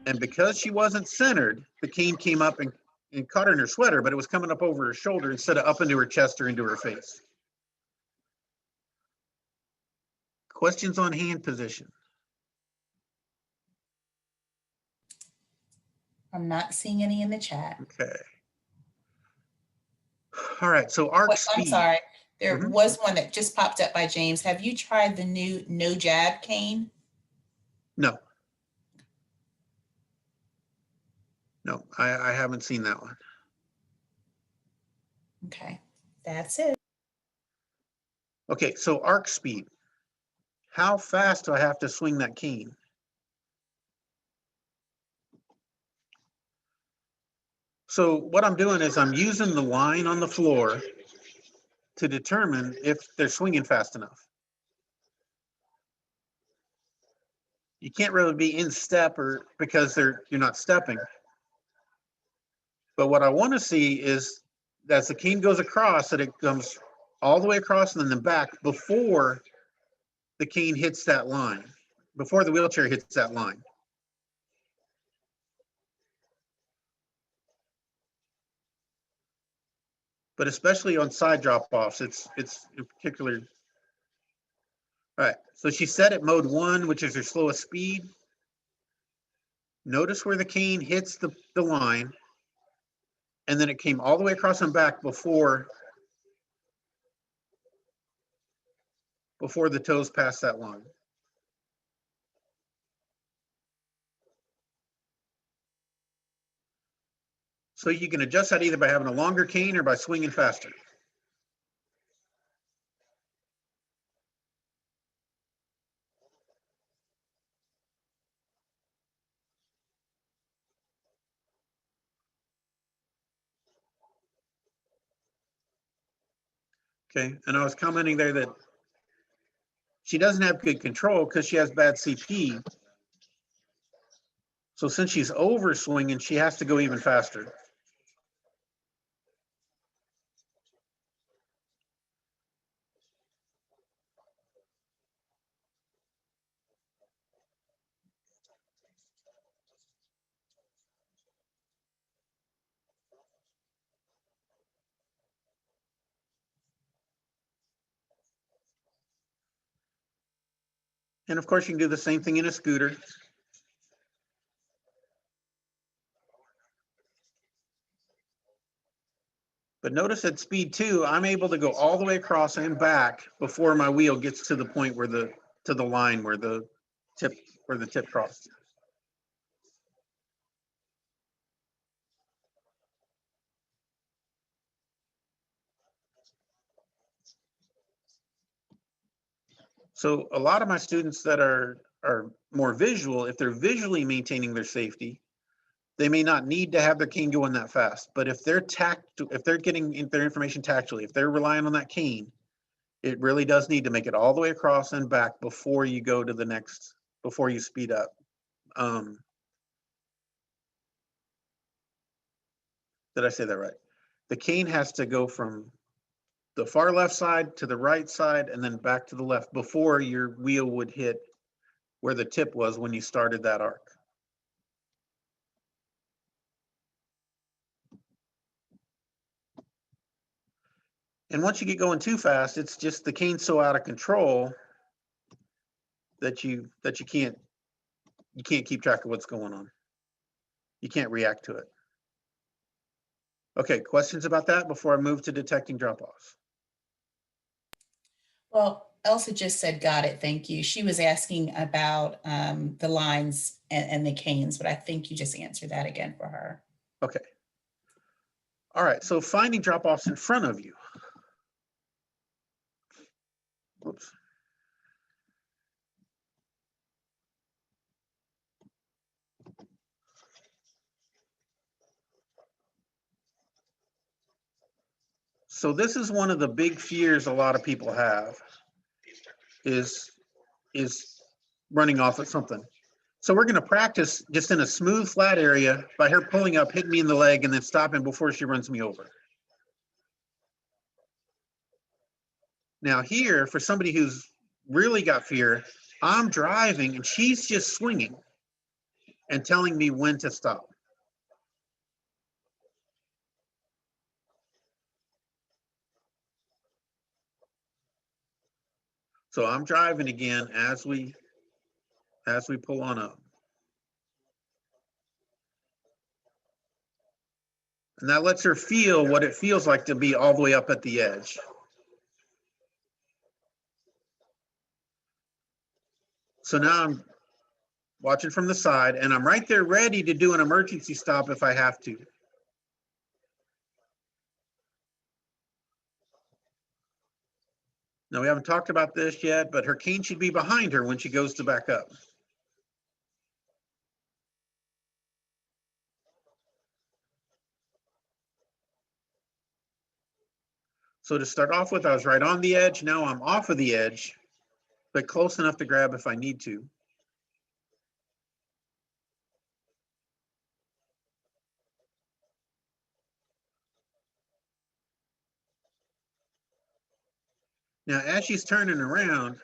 And because she wasn't centered, the cane came up and caught her in her sweater, but it was coming up over her shoulder instead of up into her chest or into her face. Questions on hand position? I'm not seeing any in the chat. Okay. All right, so arc speed. I'm sorry, there Mhm. was one that just popped up by James. Have you tried the new no jab cane? No. No, I haven't seen that one. Okay, that's it. Okay, so arc speed. How fast do I have to swing that cane? So what I'm doing is I'm using the line on the floor to determine if they're swinging fast enough. You can't really be in step or because you're not stepping. But what I want to see is as the cane goes across, that it comes all the way across and then back before the cane hits that line, before the wheelchair hits that line. But especially on side drop-offs, it's in particular. All right, so she set at mode 1, which is her slowest speed. Notice where the cane hits the line, and then it came all the way across and back before the toes passed that line. So you can adjust that either by having a longer cane or by swinging faster. Okay, and I was commenting there that she doesn't have good control because she has bad CP. So since she's over swinging, she has to go even faster. And of course, you can do the same thing in a scooter. But notice at speed 2, I'm able to go all the way across and back before my wheel gets to the point where the line where the tip crossed. So a lot of my students that are more visual, if they're visually maintaining their safety, they may not need to have their cane going that fast. But if they're getting their information tactually, if they're relying on that cane, it really does need to make it all the way across and back before you go to the next, before you speed up. Did I say that right? The cane has to go from the far left side to the right side and then back to the left before your wheel would hit where the tip was when you started that arc. And once you get going too fast, it's just the cane's so out of control that you can't keep track of what's going on. You can't react to it. Okay, questions about that before I move to detecting drop-offs? Well, Elsa just said, got it, thank you. She was asking about the lines and the canes, but I think you just answered that again for her. Okay. All right, so finding drop-offs in front of you. Whoops. So this is one of the big fears a lot of people have is running off at something. So we're going to practice just in a smooth, flat area by her pulling up, hitting me in the leg, and then stopping before she runs me over. Now here, for somebody who's really got fear, I'm driving and she's just swinging and telling me when to stop. So I'm driving again as we pull on up. And that lets her feel what it feels like to be all the way up at the edge. So now I'm watching from the side and I'm right there ready to do an emergency stop if I have to. Now, we haven't talked about this yet, but her cane should be behind her when she goes to back up. So to start off with, I was right on the edge. Now I'm off of the edge, but close enough to grab if I need to. Now, as she's turning around,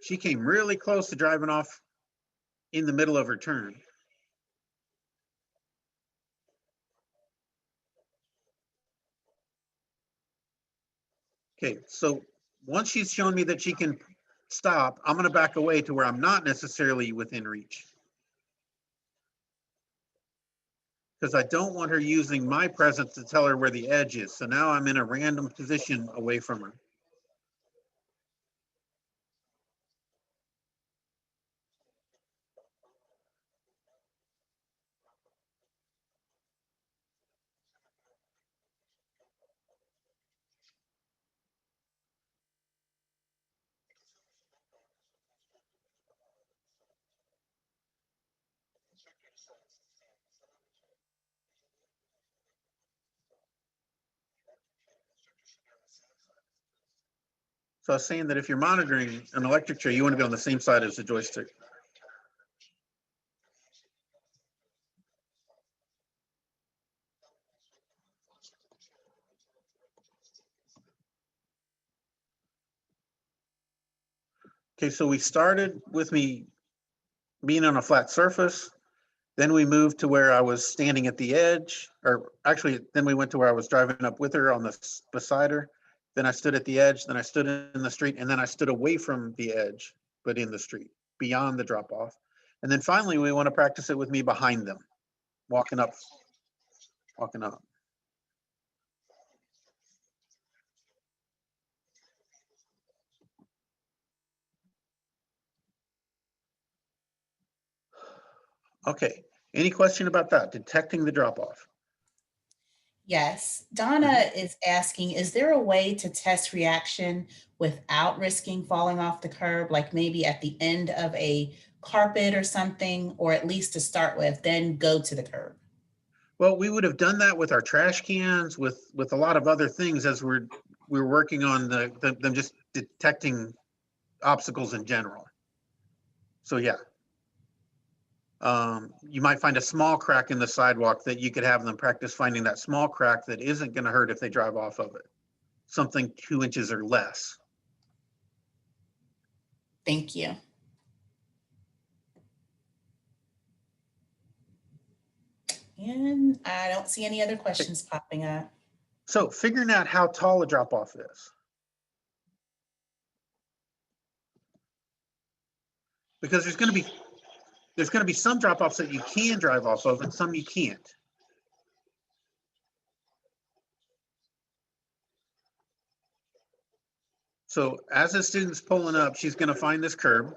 she came really close to driving off in the middle of her turn. Okay, so once she's shown me that she can stop, I'm going to back away to where I'm not necessarily within reach. Because I don't want her using my presence to tell her where the edge is. So now I'm in a random position away from her. So I was saying that if you're monitoring an electric chair, you want to be on the same side as the joystick. Okay, so we started with me being on a flat surface. Then we moved to where I was standing at the edge, or actually, then we went to where I was driving up with her on the beside her. Then I stood at the edge, then I stood in the street, and then I stood away from the edge, but in the street, beyond the drop off. And then finally, we want to practice it with me behind them, walking up, walking up. Okay, any question about that? Detecting the drop off. Yes, Donna is asking, is there a way to test reaction without risking falling off the curb, like maybe at the end of a carpet or something, or at least to start with, then go to the curb? Well, we would have done that with our trash cans, with a lot of other things as we're working on them just detecting obstacles in general. So yeah. You might find a small crack in the sidewalk that you could have them practice finding that small crack that isn't going to hurt if they drive off of it. Something 2 inches or less. Thank you. And I don't see any other questions popping up. So figuring out how tall a drop off is. Because there's going to be some drop offs that you can drive off of and some you can't. So as the student's pulling up, she's going to find this curb.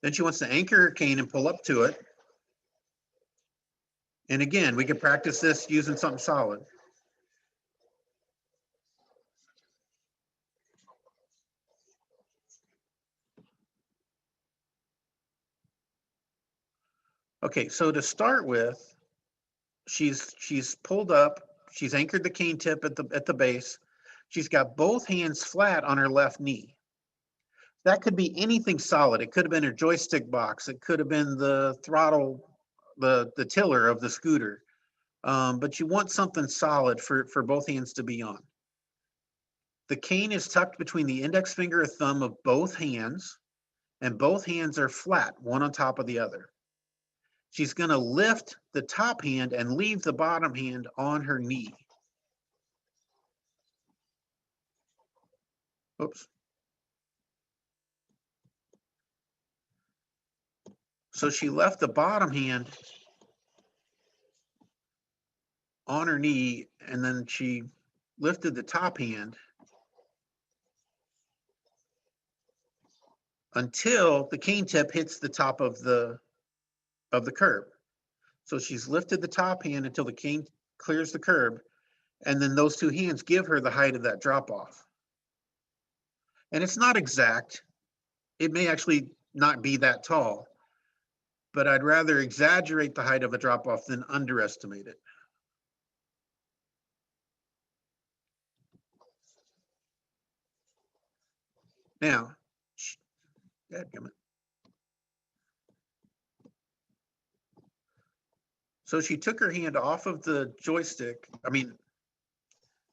Then she wants to anchor her cane and pull up to it. And again, we can practice this using something solid. Okay, so to start with, she's pulled up, she's anchored the cane tip at the base. She's got both hands flat on her left knee. That could be anything solid. It could have been her joystick box. It could have been the throttle, the tiller of the scooter. But you want something solid for both hands to be on. The cane is tucked between the index finger and thumb of both hands, and both hands are flat, one on top of the other. She's going to lift the top hand and leave the bottom hand on her knee. Oops. So she left the bottom hand on her knee, and then she lifted the top hand until the cane tip hits the top of the curb. So she's lifted the top hand until the cane clears the curb. And then those two hands give her the height of that drop off. And it's not exact. It may actually not be that tall, but I'd rather exaggerate the height of a drop off than underestimate it. Now, dadgummit. So she took her hand off of the joystick. I mean,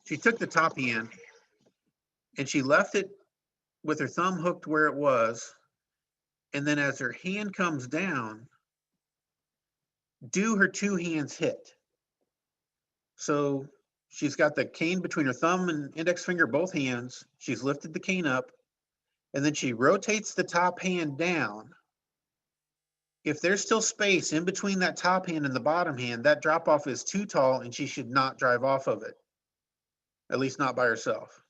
she took the top hand and she left it with her thumb hooked where it was. And then as her hand comes down, do her two hands hit? So she's got the cane between her thumb and index finger, both hands. She's lifted the cane up, and then she rotates the top hand down. If there's still space in between that top hand and the bottom hand, that drop off is too tall and she should not drive off of it, at least not by herself.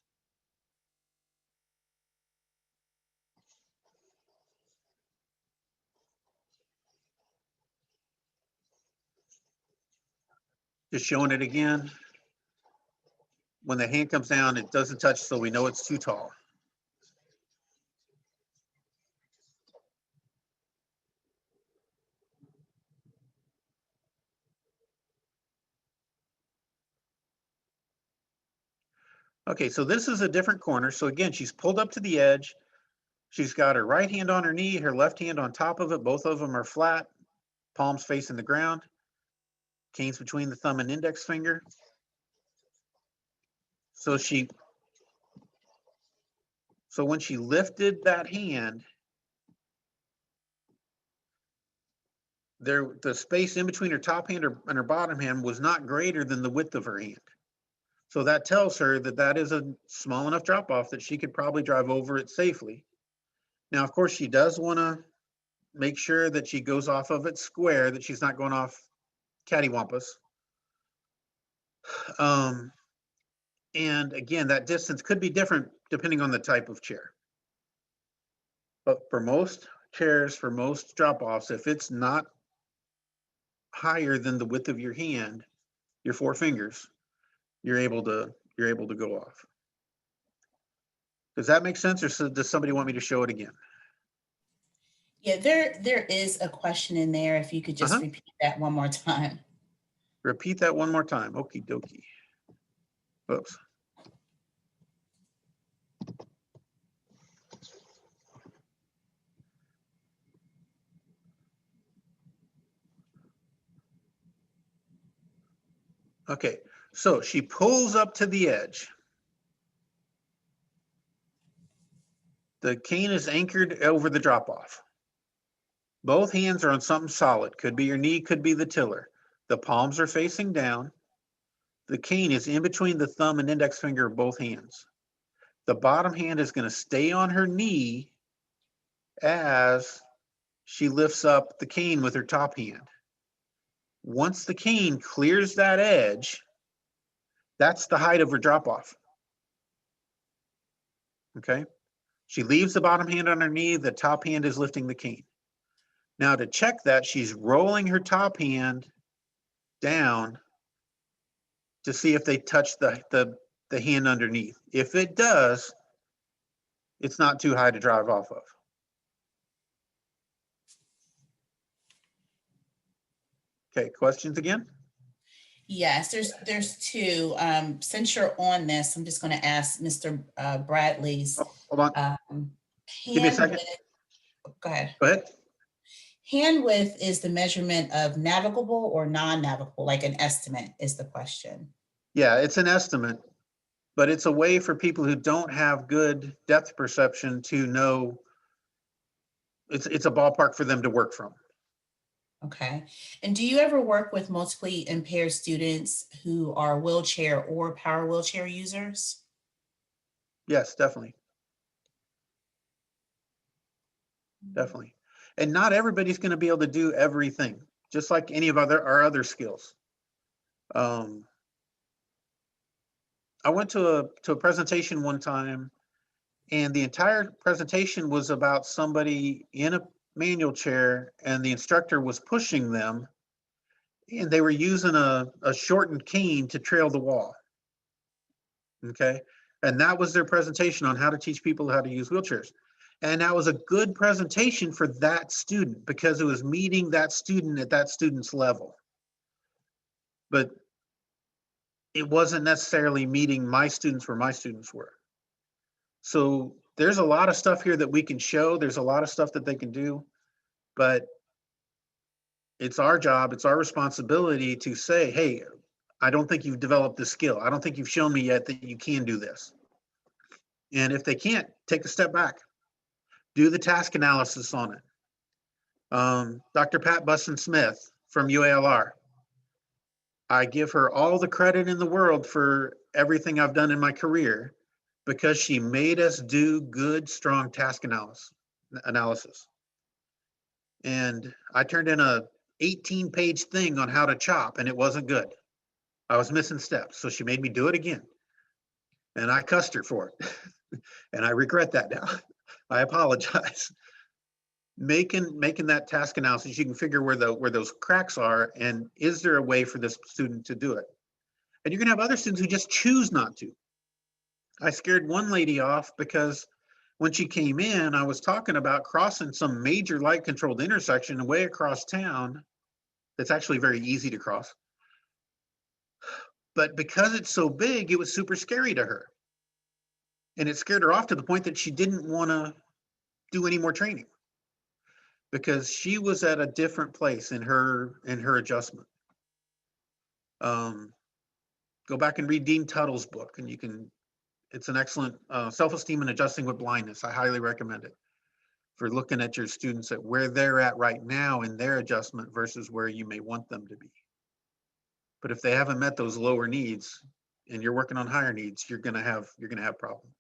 Just showing it again. When the hand comes down, it doesn't touch, so we know it's too tall. Okay, so this is a different corner. So again, she's pulled up to the edge. She's got her right hand on her knee, her left hand on top of it. Both of them are flat, palms facing the ground. Cane's between the thumb and index finger. So when she lifted that hand, the space in between her top hand and her bottom hand was not greater than the width of her hand. So that tells her that that is a small enough drop off that she could probably drive over it safely. Now, of course, she does want to make sure that she goes off of it square, that she's not going off cattywampus. And again, that distance could be different depending on the type of chair. But for most chairs, for most drop-offs, if it's not higher than the width of your hand, your four fingers, you're able to go off. Does that make sense, or does somebody want me to show it again? Yeah, there is a question in there. If you could just repeat that one more time. Repeat that one more time. Okie dokie. Oops. Okay, so she pulls up to the edge. The cane is anchored over the drop-off. Both hands are on something solid. Could be your knee, could be the tiller. The palms are facing down. The cane is in between the thumb and index finger of both hands. The bottom hand is going to stay on her knee as she lifts up the cane with her top hand. Once the cane clears that edge, that's the height of her drop-off. Okay? She leaves the bottom hand on her knee, the top hand is lifting the cane. Now to check that, she's rolling her top hand down to see if they touch the hand underneath. If it does, it's not too high to drive off of. Okay, questions again? Yes, there's two. Since you're on this, I'm just going to ask Mr. Bradley's. Oh, hold on. Give me a second. Go ahead. Go ahead. Hand width is the measurement of navigable or non-navigable, like an estimate is the question. Yeah, it's an estimate, but it's a way for people who don't have good depth perception to know. It's a ballpark for them to work from. Okay. And do you ever work with multiply impaired students who are wheelchair or power wheelchair users? Yes, definitely. Definitely. And not everybody's going to be able to do everything, just like any of our other skills. I went to a presentation one time, and the entire presentation was about somebody in a manual chair, and the instructor was pushing them, and they were using a shortened cane to trail the wall. Okay. And that was their presentation on how to teach people how to use wheelchairs. And that was a good presentation for that student because it was meeting that student at that student's level. But it wasn't necessarily meeting my students where my students were. So there's a lot of stuff here that we can show. There's a lot of stuff that they can do, but it's our job, it's our responsibility to say, hey, I don't think you've developed this skill. I don't think you've shown me yet that you can do this. And if they can't, take a step back, do the task analysis on it. Dr. Pat Busson-Smith from UALR, I give her all the credit in the world for everything I've done in my career because she made us do good, strong task analysis. And I turned in a 18-page thing on how to chop and it wasn't good. I was missing steps. So she made me do it again. And I cussed her for it. And I regret that now. I apologize. Making that task analysis, you can figure where those cracks are and is there a way for this student to do it? And you're gonna have other students who just choose not to. I scared one lady off because when she came in, I was talking about crossing some major light controlled intersection way across town. That's actually very easy to cross. But because it's so big, it was super scary to her. And it scared her off to the point that she didn't want to do any more training because she was at a different place in her adjustment. Go back and read Dean Tuttle's book, and it's an excellent Self-Esteem and Adjusting with Blindness. I highly recommend it for looking at your students at where they're at right now in their adjustment versus where you may want them to be. But if they haven't met those lower needs and you're working on higher needs, you're gonna have problems.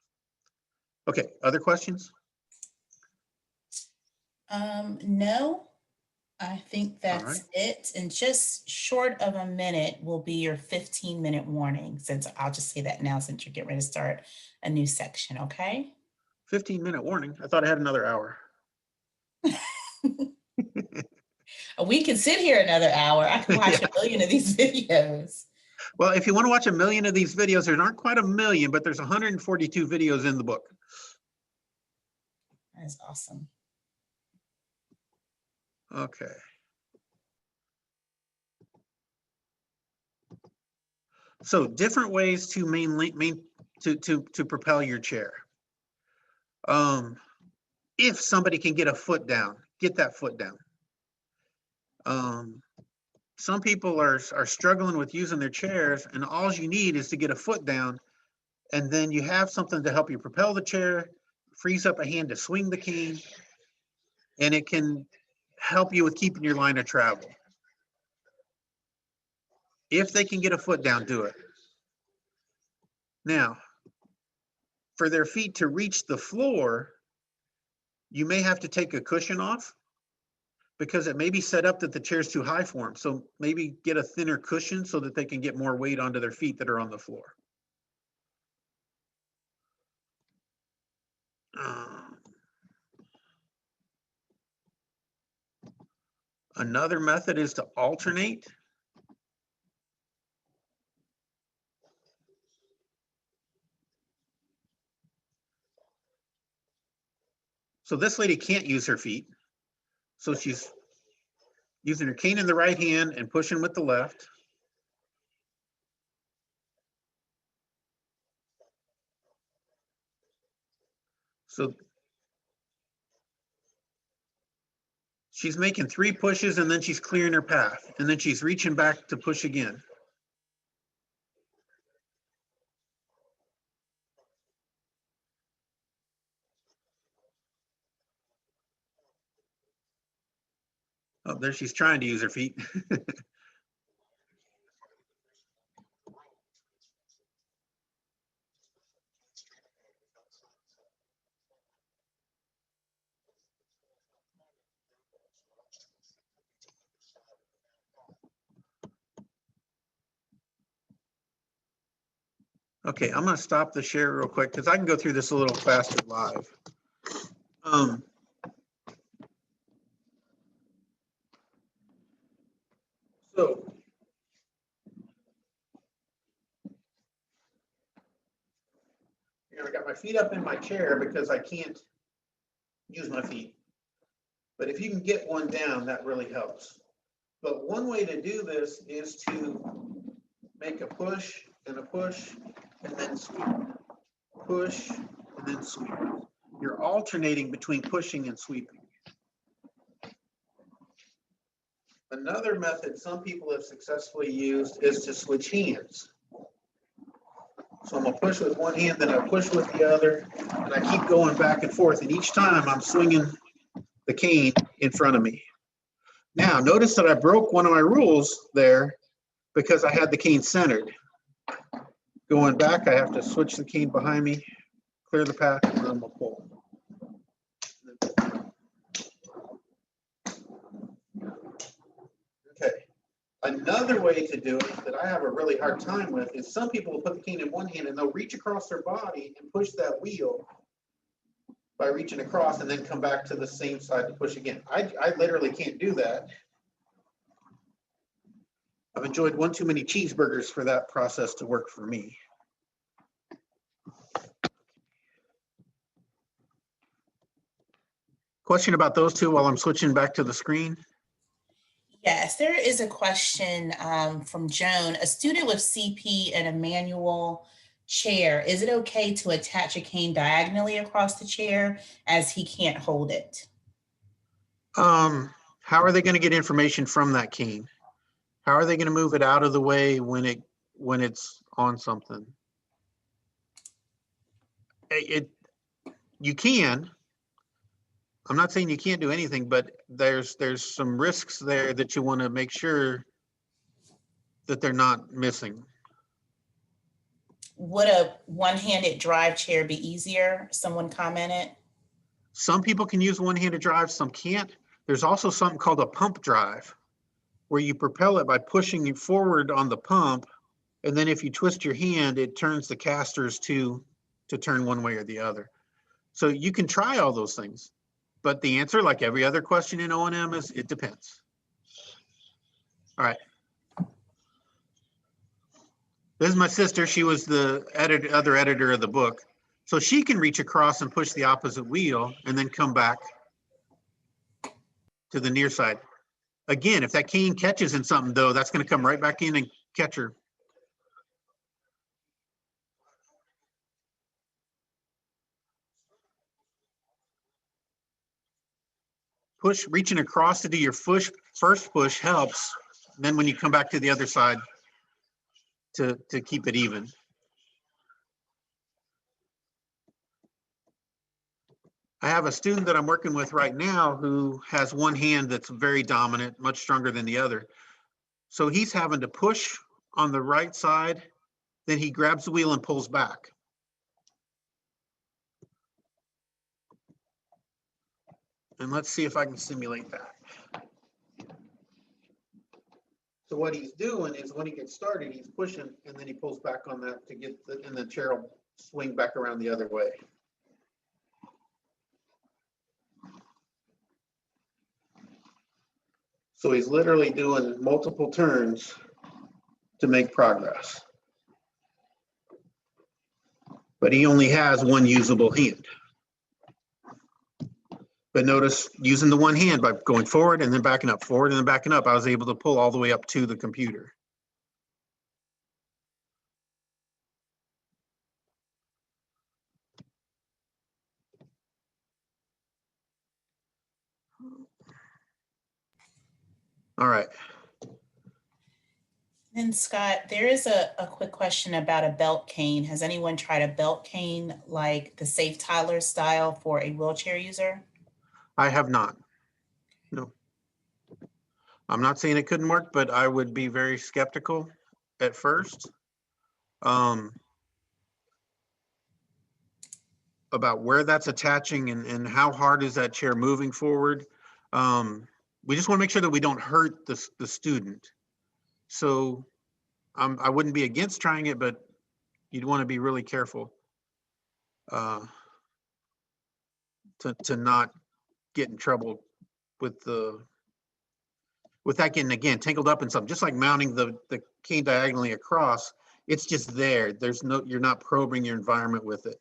Okay, other questions? No, I think that's right. it. And just short of a minute will be your 15-minute warning, since I'll just say that now since you're getting ready to start a new section, okay? 15-minute warning. I thought I had another hour. We can sit here another hour. I can watch Yeah. a million of these videos. Well, if you want to watch a million of these videos, there aren't quite a million, but there's 142 videos in the book. That is awesome. Okay. So different ways to to propel your chair. If somebody can get a foot down, get that foot down. Some people are struggling with using their chairs, and all you need is to get a foot down, and then you have something to help you propel the chair, frees up a hand to swing the cane, and it can help you with keeping your line of travel. If they can get a foot down, do it. Now, for their feet to reach the floor, you may have to take a cushion off because it may be set up that the chair's too high for them. So maybe get a thinner cushion so that they can get more weight onto their feet that are on the floor. Another method is to alternate. So this lady can't use her feet. So she's using her cane in the right hand and pushing with the left. So she's making 3 pushes and then she's clearing her path and then she's reaching back to push again. Oh, there she's trying to use her feet. Okay, I'm gonna stop the share real quick because I can go through this a little faster live. So I got my feet up in my chair because I can't use my feet. But if you can get one down, that really helps. But one way to do this is to make a push and then sweep. Push and then sweep. You're alternating between pushing and sweeping. Another method some people have successfully used is to switch hands. So I'm gonna push with one hand, then I push with the other, and I keep going back and forth. And each time I'm swinging the cane in front of me. Now, notice that I broke one of my rules there because I had the cane centered. Going back, I have to switch the cane behind me, clear the path, and then I'm gonna pull. Okay. Another way to do it that I have a really hard time with is some people will put the cane in one hand and they'll reach across their body and push that wheel by reaching across and then come back to the same side to push again. I literally can't do that. I've enjoyed one too many cheeseburgers for that process to work for me. Question about those two while I'm switching back to the screen? Yes, there is a question from Joan. A student with CP and a manual chair, is it okay to attach a cane diagonally across the chair as he can't hold it? How are they going to get information from that cane? How are they going to move it out of the way when it's on something? You can. I'm not saying you can't do anything, but there's some risks there that you want to make sure that they're not missing. Would a one-handed drive chair be easier? Someone commented. Some people can use one-handed drive, some can't. There's also something called a pump drive, where you propel it by pushing it forward on the pump, and then if you twist your hand, it turns the casters to turn one way or the other. So you can try all those things, but the answer, like every other question in O&M, is it depends. All right. This is my sister. She was the other editor of the book. So she can reach across and push the opposite wheel and then come back to the near side. Again, if that cane catches in something though, that's going to come right back in and catch her. Push, reaching across to do your first push helps. Then when you come back to the other side to keep it even. I have a student that I'm working with right now who has one hand that's very dominant, much stronger than the other. So he's having to push on the right side, then he grabs the wheel and pulls back. And let's see if I can simulate that. So what he's doing is when he gets started, he's pushing and then he pulls back on that to get and the chair will swing back around the other way. So he's literally doing multiple turns to make progress. But he only has one usable hand. But notice using the one hand by going forward and then backing up, forward and then backing up, I was able to pull all the way up to the computer. All right. And Scott, there is a quick question about a belt cane. Has anyone tried a belt cane like the Safe Tyler style for a wheelchair user? I have not. No. I'm not saying it couldn't work, but I would be very skeptical at first about where that's attaching and how hard is that chair moving forward. We just want to make sure that we don't hurt the student. So I wouldn't be against trying it, but you'd want to be really careful to not get in trouble with that getting, again, tangled up in something. Just like mounting the cane diagonally across, it's just there. There's no, you're not probing your environment with it.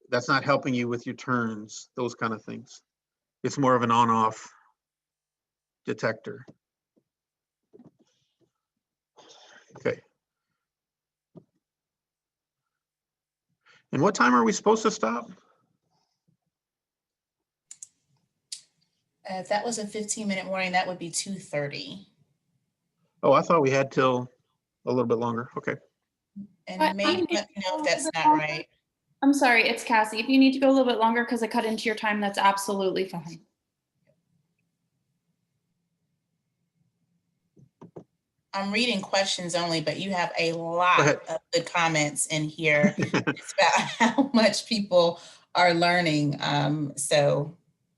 that's not helping you with your turns, those kind of things. It's more of an on-off detector. Okay. And what time are we supposed to stop? If that was a 15-minute warning, that would be 2:30. Oh, I thought we had till a little bit longer. Okay. And maybe let me know if that's not right. I'm sorry, it's Cassie. If you need to go a little bit longer because I cut into your time, that's absolutely fine. I'm reading questions only, but you have a lot ahead. of good comments in here. It's about how much people are learning.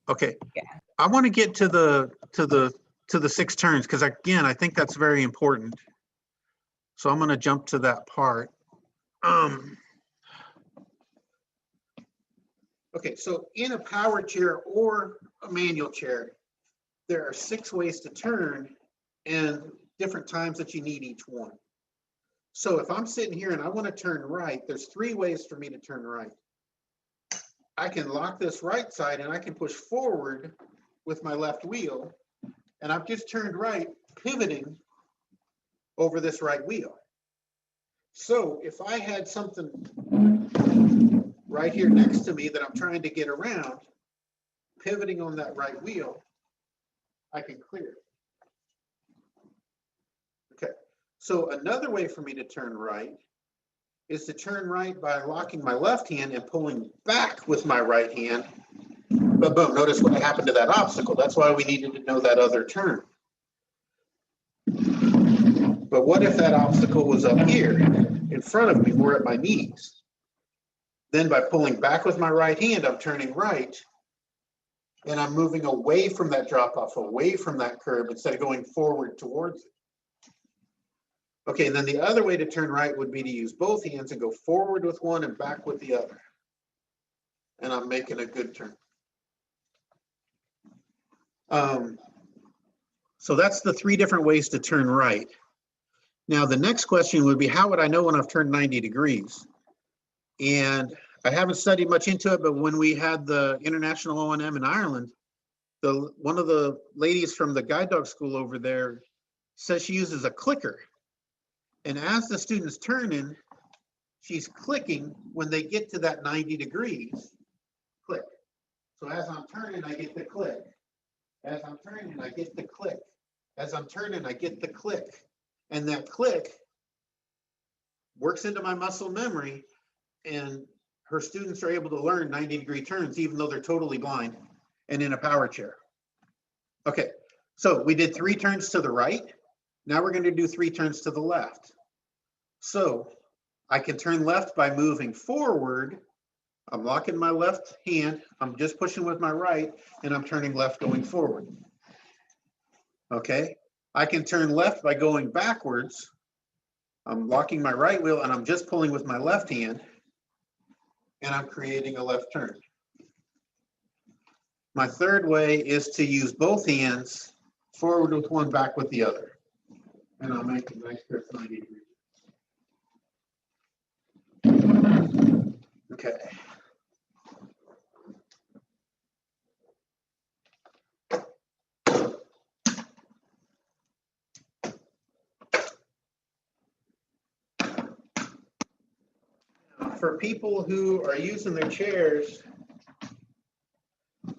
Okay. Yeah. I want to get to the 6 turns because again, I think that's very important. So I'm going to jump to that part. Okay, so in a power chair or a manual chair, there are 6 ways to turn and different times that you need each one. So if I'm sitting here and I want to turn right, there's 3 ways for me to turn right. I can lock this right side and I can push forward with my left wheel, and I've just turned right, pivoting over this right wheel. So if I had something right here next to me that I'm trying to get around, pivoting on that right wheel, I can clear. Okay, so another way for me to turn right is to turn right by locking my left hand and pulling back with my right hand. But boom, notice what happened to that obstacle. That's why we needed to know that other turn. But what if that obstacle was up here in front of me or at my knees? Then by pulling back with my right hand, I'm turning right and I'm moving away from that drop off, away from that curb instead of going forward towards it. Okay, and then the other way to turn right would be to use both hands and go forward with one and back with the other. And I'm making a good turn. So that's the 3 different ways to turn right. Now, the next question would be, how would I know when I've turned 90 degrees? And I haven't studied much into it, but when we had the International O&M in Ireland, one of the ladies from the guide dog school over there says she uses a clicker. And as the students turn in, she's clicking when they get to that 90 degrees, click. So as I'm turning, I get the click. As I'm turning, I get the click. As I'm turning, I get the click. And that click works into my muscle memory, and her students are able to learn 90-degree turns, even though they're totally blind and in a power chair. Okay, so we did 3 turns to the right. Now we're going to do 3 turns to the left. So I can turn left by moving forward. I'm locking my left hand. I'm just pushing with my right, and I'm turning left going forward. Okay, I can turn left by going backwards. I'm locking my right wheel, and I'm just pulling with my left hand, and I'm creating a left turn. My third way is to use both hands, forward with one, back with the other. And I'll make a nice grip 90 degrees. Okay. For people who are using their chairs and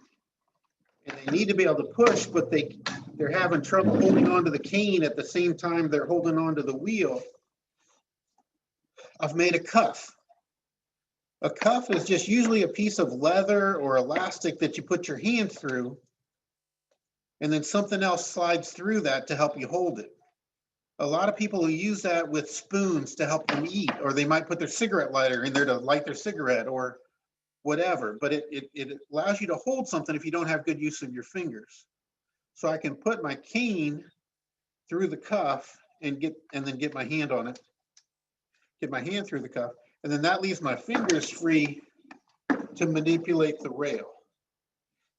they need to be able to push, but they're having trouble holding onto the cane at the same time they're holding onto the wheel, I've made a cuff. A cuff is just usually a piece of leather or elastic that you put your hand through, and then something else slides through that to help you hold it. A lot of people who use that with spoons to help them eat, or they might put their cigarette lighter in there to light their cigarette or whatever, but it allows you to hold something if you don't have good use of your fingers. So I can put my cane through the cuff and then get my hand on it, get my hand through the cuff, and then that leaves my fingers free to manipulate the rail.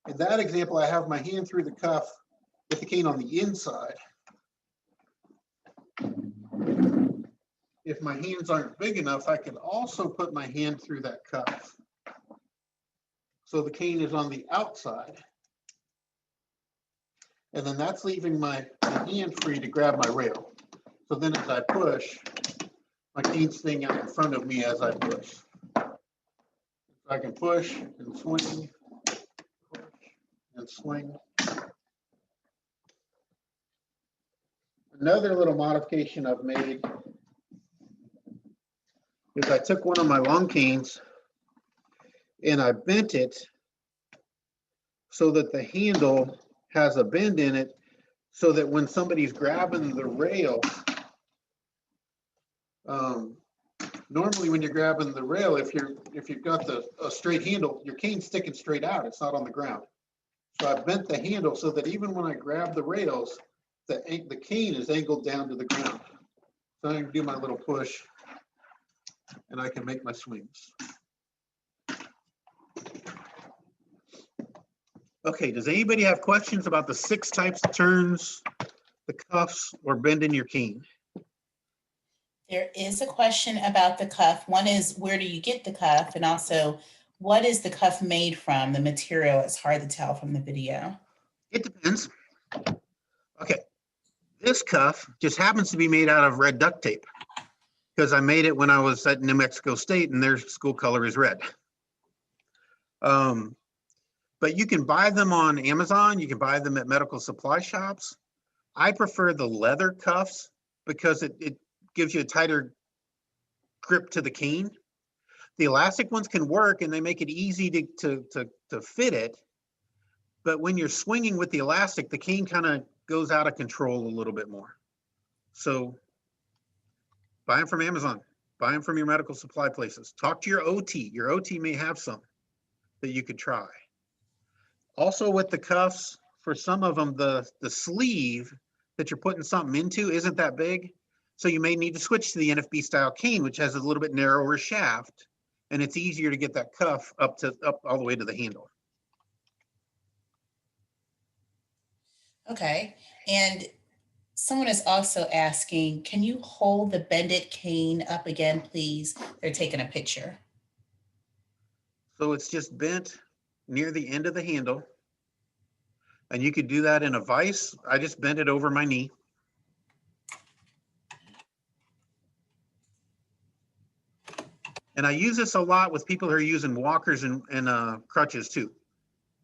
In that example, I have my hand through the cuff with the cane on the inside. If my hands aren't big enough, I can also put my hand through that cuff So the cane is on the outside. And then that's leaving my hand free to grab my rail. So then as I push, my cane's staying out in front of me as I push. I can push and swing, push and swing. Another little modification I've made is I took one of my long canes and I bent it so that the handle has a bend in it, so that when somebody's grabbing the rail, normally when you're grabbing the rail, if you've got a straight handle, your cane's sticking straight out, it's not on the ground. So I bent the handle so that even when I grab the rails, the cane is angled down to the ground. So I can do my little push and I can make my swings. Okay, does anybody have questions about the 6 types of turns, the cuffs, or bending your cane? There is a question about the cuff. One is, where do you get the cuff? And also, what is the cuff made from? The material, it's hard to tell from the video. It depends. Okay, this cuff just happens to be made out of red duct tape because I made it when I was at New Mexico State and their school color is red. But you can buy them on Amazon. You can buy them at medical supply shops. I prefer the leather cuffs because it gives you a tighter grip to the cane. The elastic ones can work and they make it easy to fit it. But when you're swinging with the elastic, the cane kind of goes out of control a little bit more. So buy them from Amazon. Buy them from your medical supply places. Talk to your OT. Your OT may have some that you could try. Also with the cuffs, for some of them, the sleeve that you're putting something into isn't that big. So you may need to switch to the NFB style cane, which has a little bit narrower shaft, and it's easier to get that cuff up all the way to the handle. Okay, and someone is also asking, can you hold the bended cane up again, please? They're taking a picture. So it's just bent near the end of the handle. And you could do that in a vise. I just bent it over my knee. And I use this a lot with people who are using walkers and crutches too.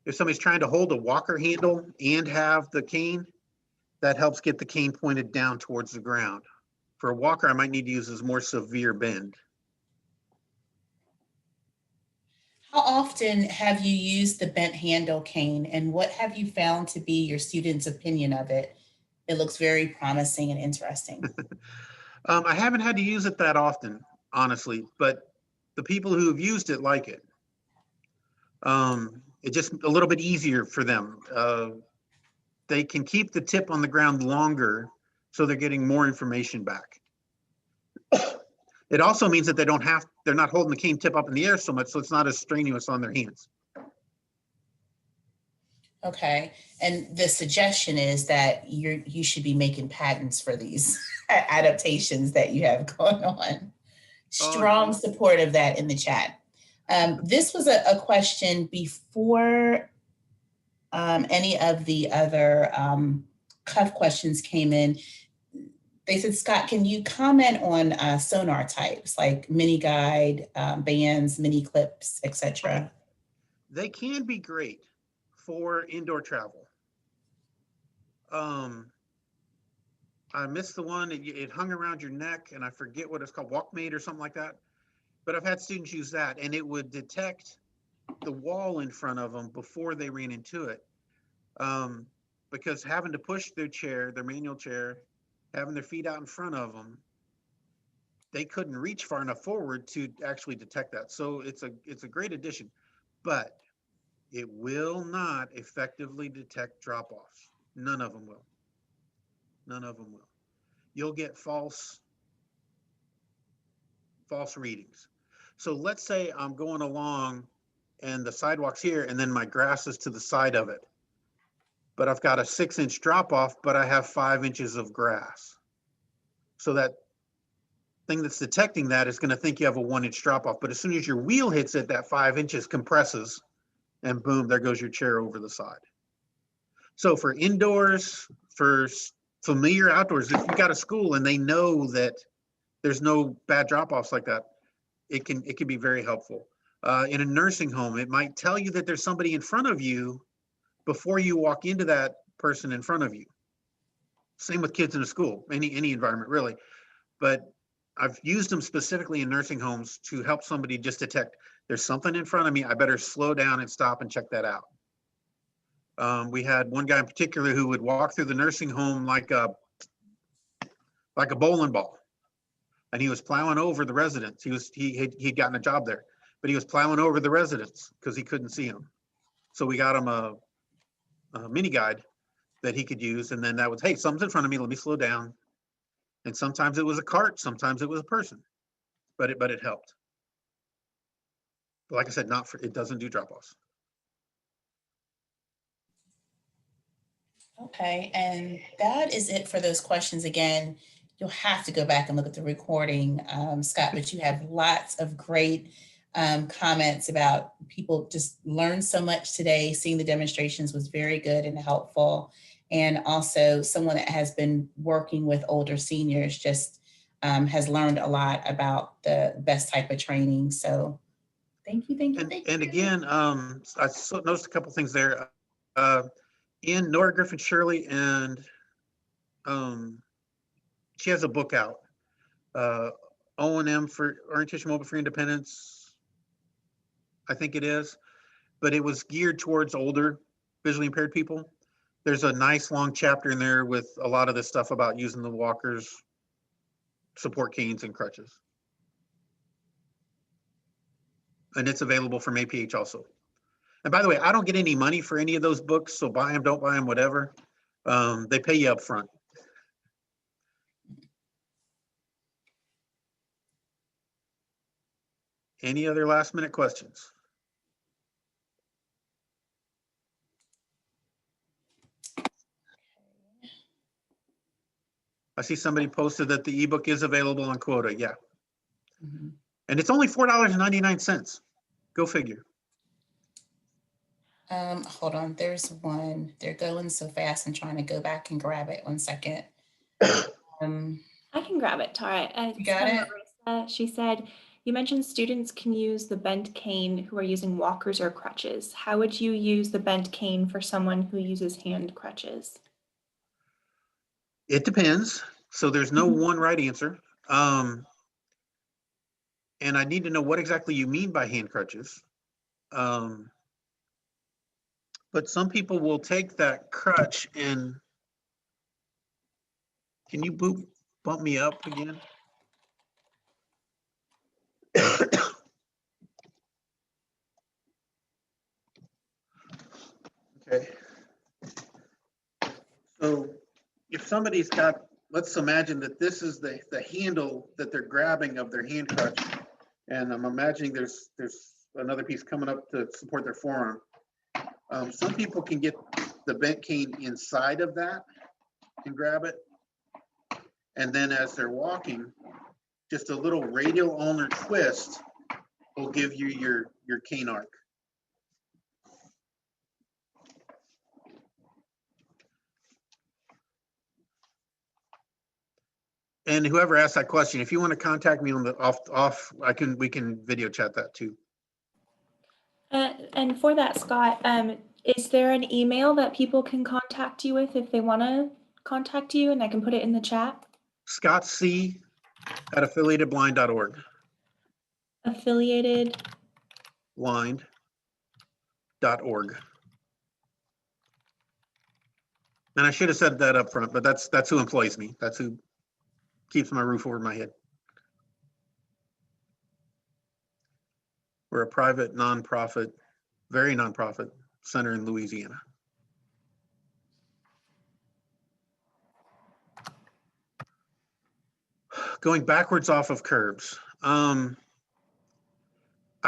If somebody's trying to hold a walker handle and have the cane, that helps get the cane pointed down towards the ground. For a walker, I might need to use this more severe bend. How often have you used the bent handle cane, and what have you found to be your students' opinion of it? It looks very promising and interesting. I haven't had to use it that often, honestly, but the people who have used it like it. It's just a little bit easier for them. They can keep the tip on the ground longer, so they're getting more information back. It also means that they're not holding the cane tip up in the air so much, so it's not as strenuous on their hands. Okay, and the suggestion is that you should be making patents for these adaptations that you have going on. Strong support of that in the chat. This was a question before any of the other cuff questions came in. They said, Scott, can you comment on sonar types like mini guide, bands, mini clips, etc.? They can be great for indoor travel. I missed the one, it hung around your neck, and I forget what it's called, Walkmate or something like that. But I've had students use that, and it would detect the wall in front of them before they ran into it. Because having to push their chair, their manual chair, having their feet out in front of them, they couldn't reach far enough forward to actually detect that. So it's a great addition, but it will not effectively detect drop-offs. None of them will. None of them will. You'll get false readings. So let's say I'm going along and the sidewalk's here and then my grass is to the side of it, but I've got a 6-inch drop off, but I have 5 inches of grass. So that thing that's detecting that is going to think you have a 1-inch drop off, but as soon as your wheel hits it, that 5 inches compresses and boom, there goes your chair over the side. So for indoors, for familiar outdoors, if you got a school and they know that there's no bad drop-offs like that, it can be very helpful. In a nursing home, it might tell you that there's somebody in front of you before you walk into that person in front of you. Same with kids in a school, any environment really. But I've used them specifically in nursing homes to help somebody just detect there's something in front of me. I better slow down and stop and check that out. We had one guy in particular who would walk through the nursing home like a bowling ball, and he was plowing over the residents. He'd gotten a job there, but he was plowing over the residents because he couldn't see them. So we got him a mini guide that he could use, and then that was, hey, something's in front of me, let me slow down. And sometimes it was a cart, sometimes it was a person, but it helped. But like I said, it doesn't do drop-offs. Okay, and that is it for those questions. Again, you'll have to go back and look at the recording, Scott, but you have lots of great comments about people just learned so much today. Seeing the demonstrations was very good and helpful. And also someone that has been working with older seniors just has learned a lot about the best type of training. So thank you, thank you, thank you. And again, I noticed a couple things there. In Nora Griffin Shirley, and she has a book out, O&M for Orientation Mobile for Independence, I think it is, but it was geared towards older visually impaired people. There's a nice long chapter in there with a lot of this stuff about using the walkers, support canes, and crutches. And it's available from APH also. And by the way, I don't get any money for any of those books, so buy them, don't buy them, whatever. They pay you up front. Any other last minute questions? I see somebody posted that the ebook is available on Quota. Yeah. Mm-hmm. And it's only $4.99. Go figure. Hold on, there's one. They're going so fast and trying to go back and grab it. 1 second. I can grab it, Tara. You got it? Marissa, she said, you mentioned students can use the bent cane who are using walkers or crutches. How would you use the bent cane for someone who uses hand crutches? It depends. So there's no one right answer. And I need to know what exactly you mean by hand crutches. But some people will take that crutch and, can you bump me up again? Okay. So if somebody's got, let's imagine that this is the handle that they're grabbing of their hand crutch. And I'm imagining there's another piece coming up to support their forearm. Some people can get the bent cane inside of that and grab it. And then as they're walking, just a little radial ulnar twist will give you your cane arc. And whoever asked that question, if you want to contact me on the off, we can video chat that too. And for that, Scott, is there an email that people can contact you with if they want to contact you, and I can put it in the chat? Scott C at affiliatedblind.org. Affiliated blind.org. And I should have said that up front, but that's who employs me. That's who keeps my roof over my head. We're a private, nonprofit, very nonprofit center in Louisiana. Going backwards off of curbs. I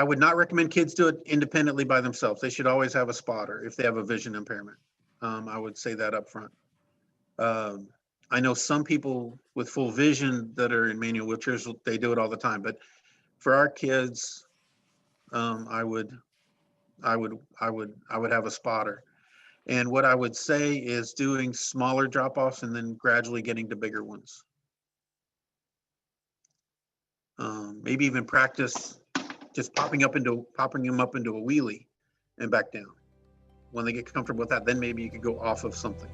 would not recommend kids do it independently by themselves. They should always have a spotter if they have a vision impairment. I would say that up front. I know some people with full vision that are in manual wheelchairs, they do it all the time. But for our kids, I would I would have a spotter. And what I would say is doing smaller drop-offs and then gradually getting to bigger ones. Maybe even practice just popping them up into a wheelie and back down. When they get comfortable with that, then maybe you could go off of something.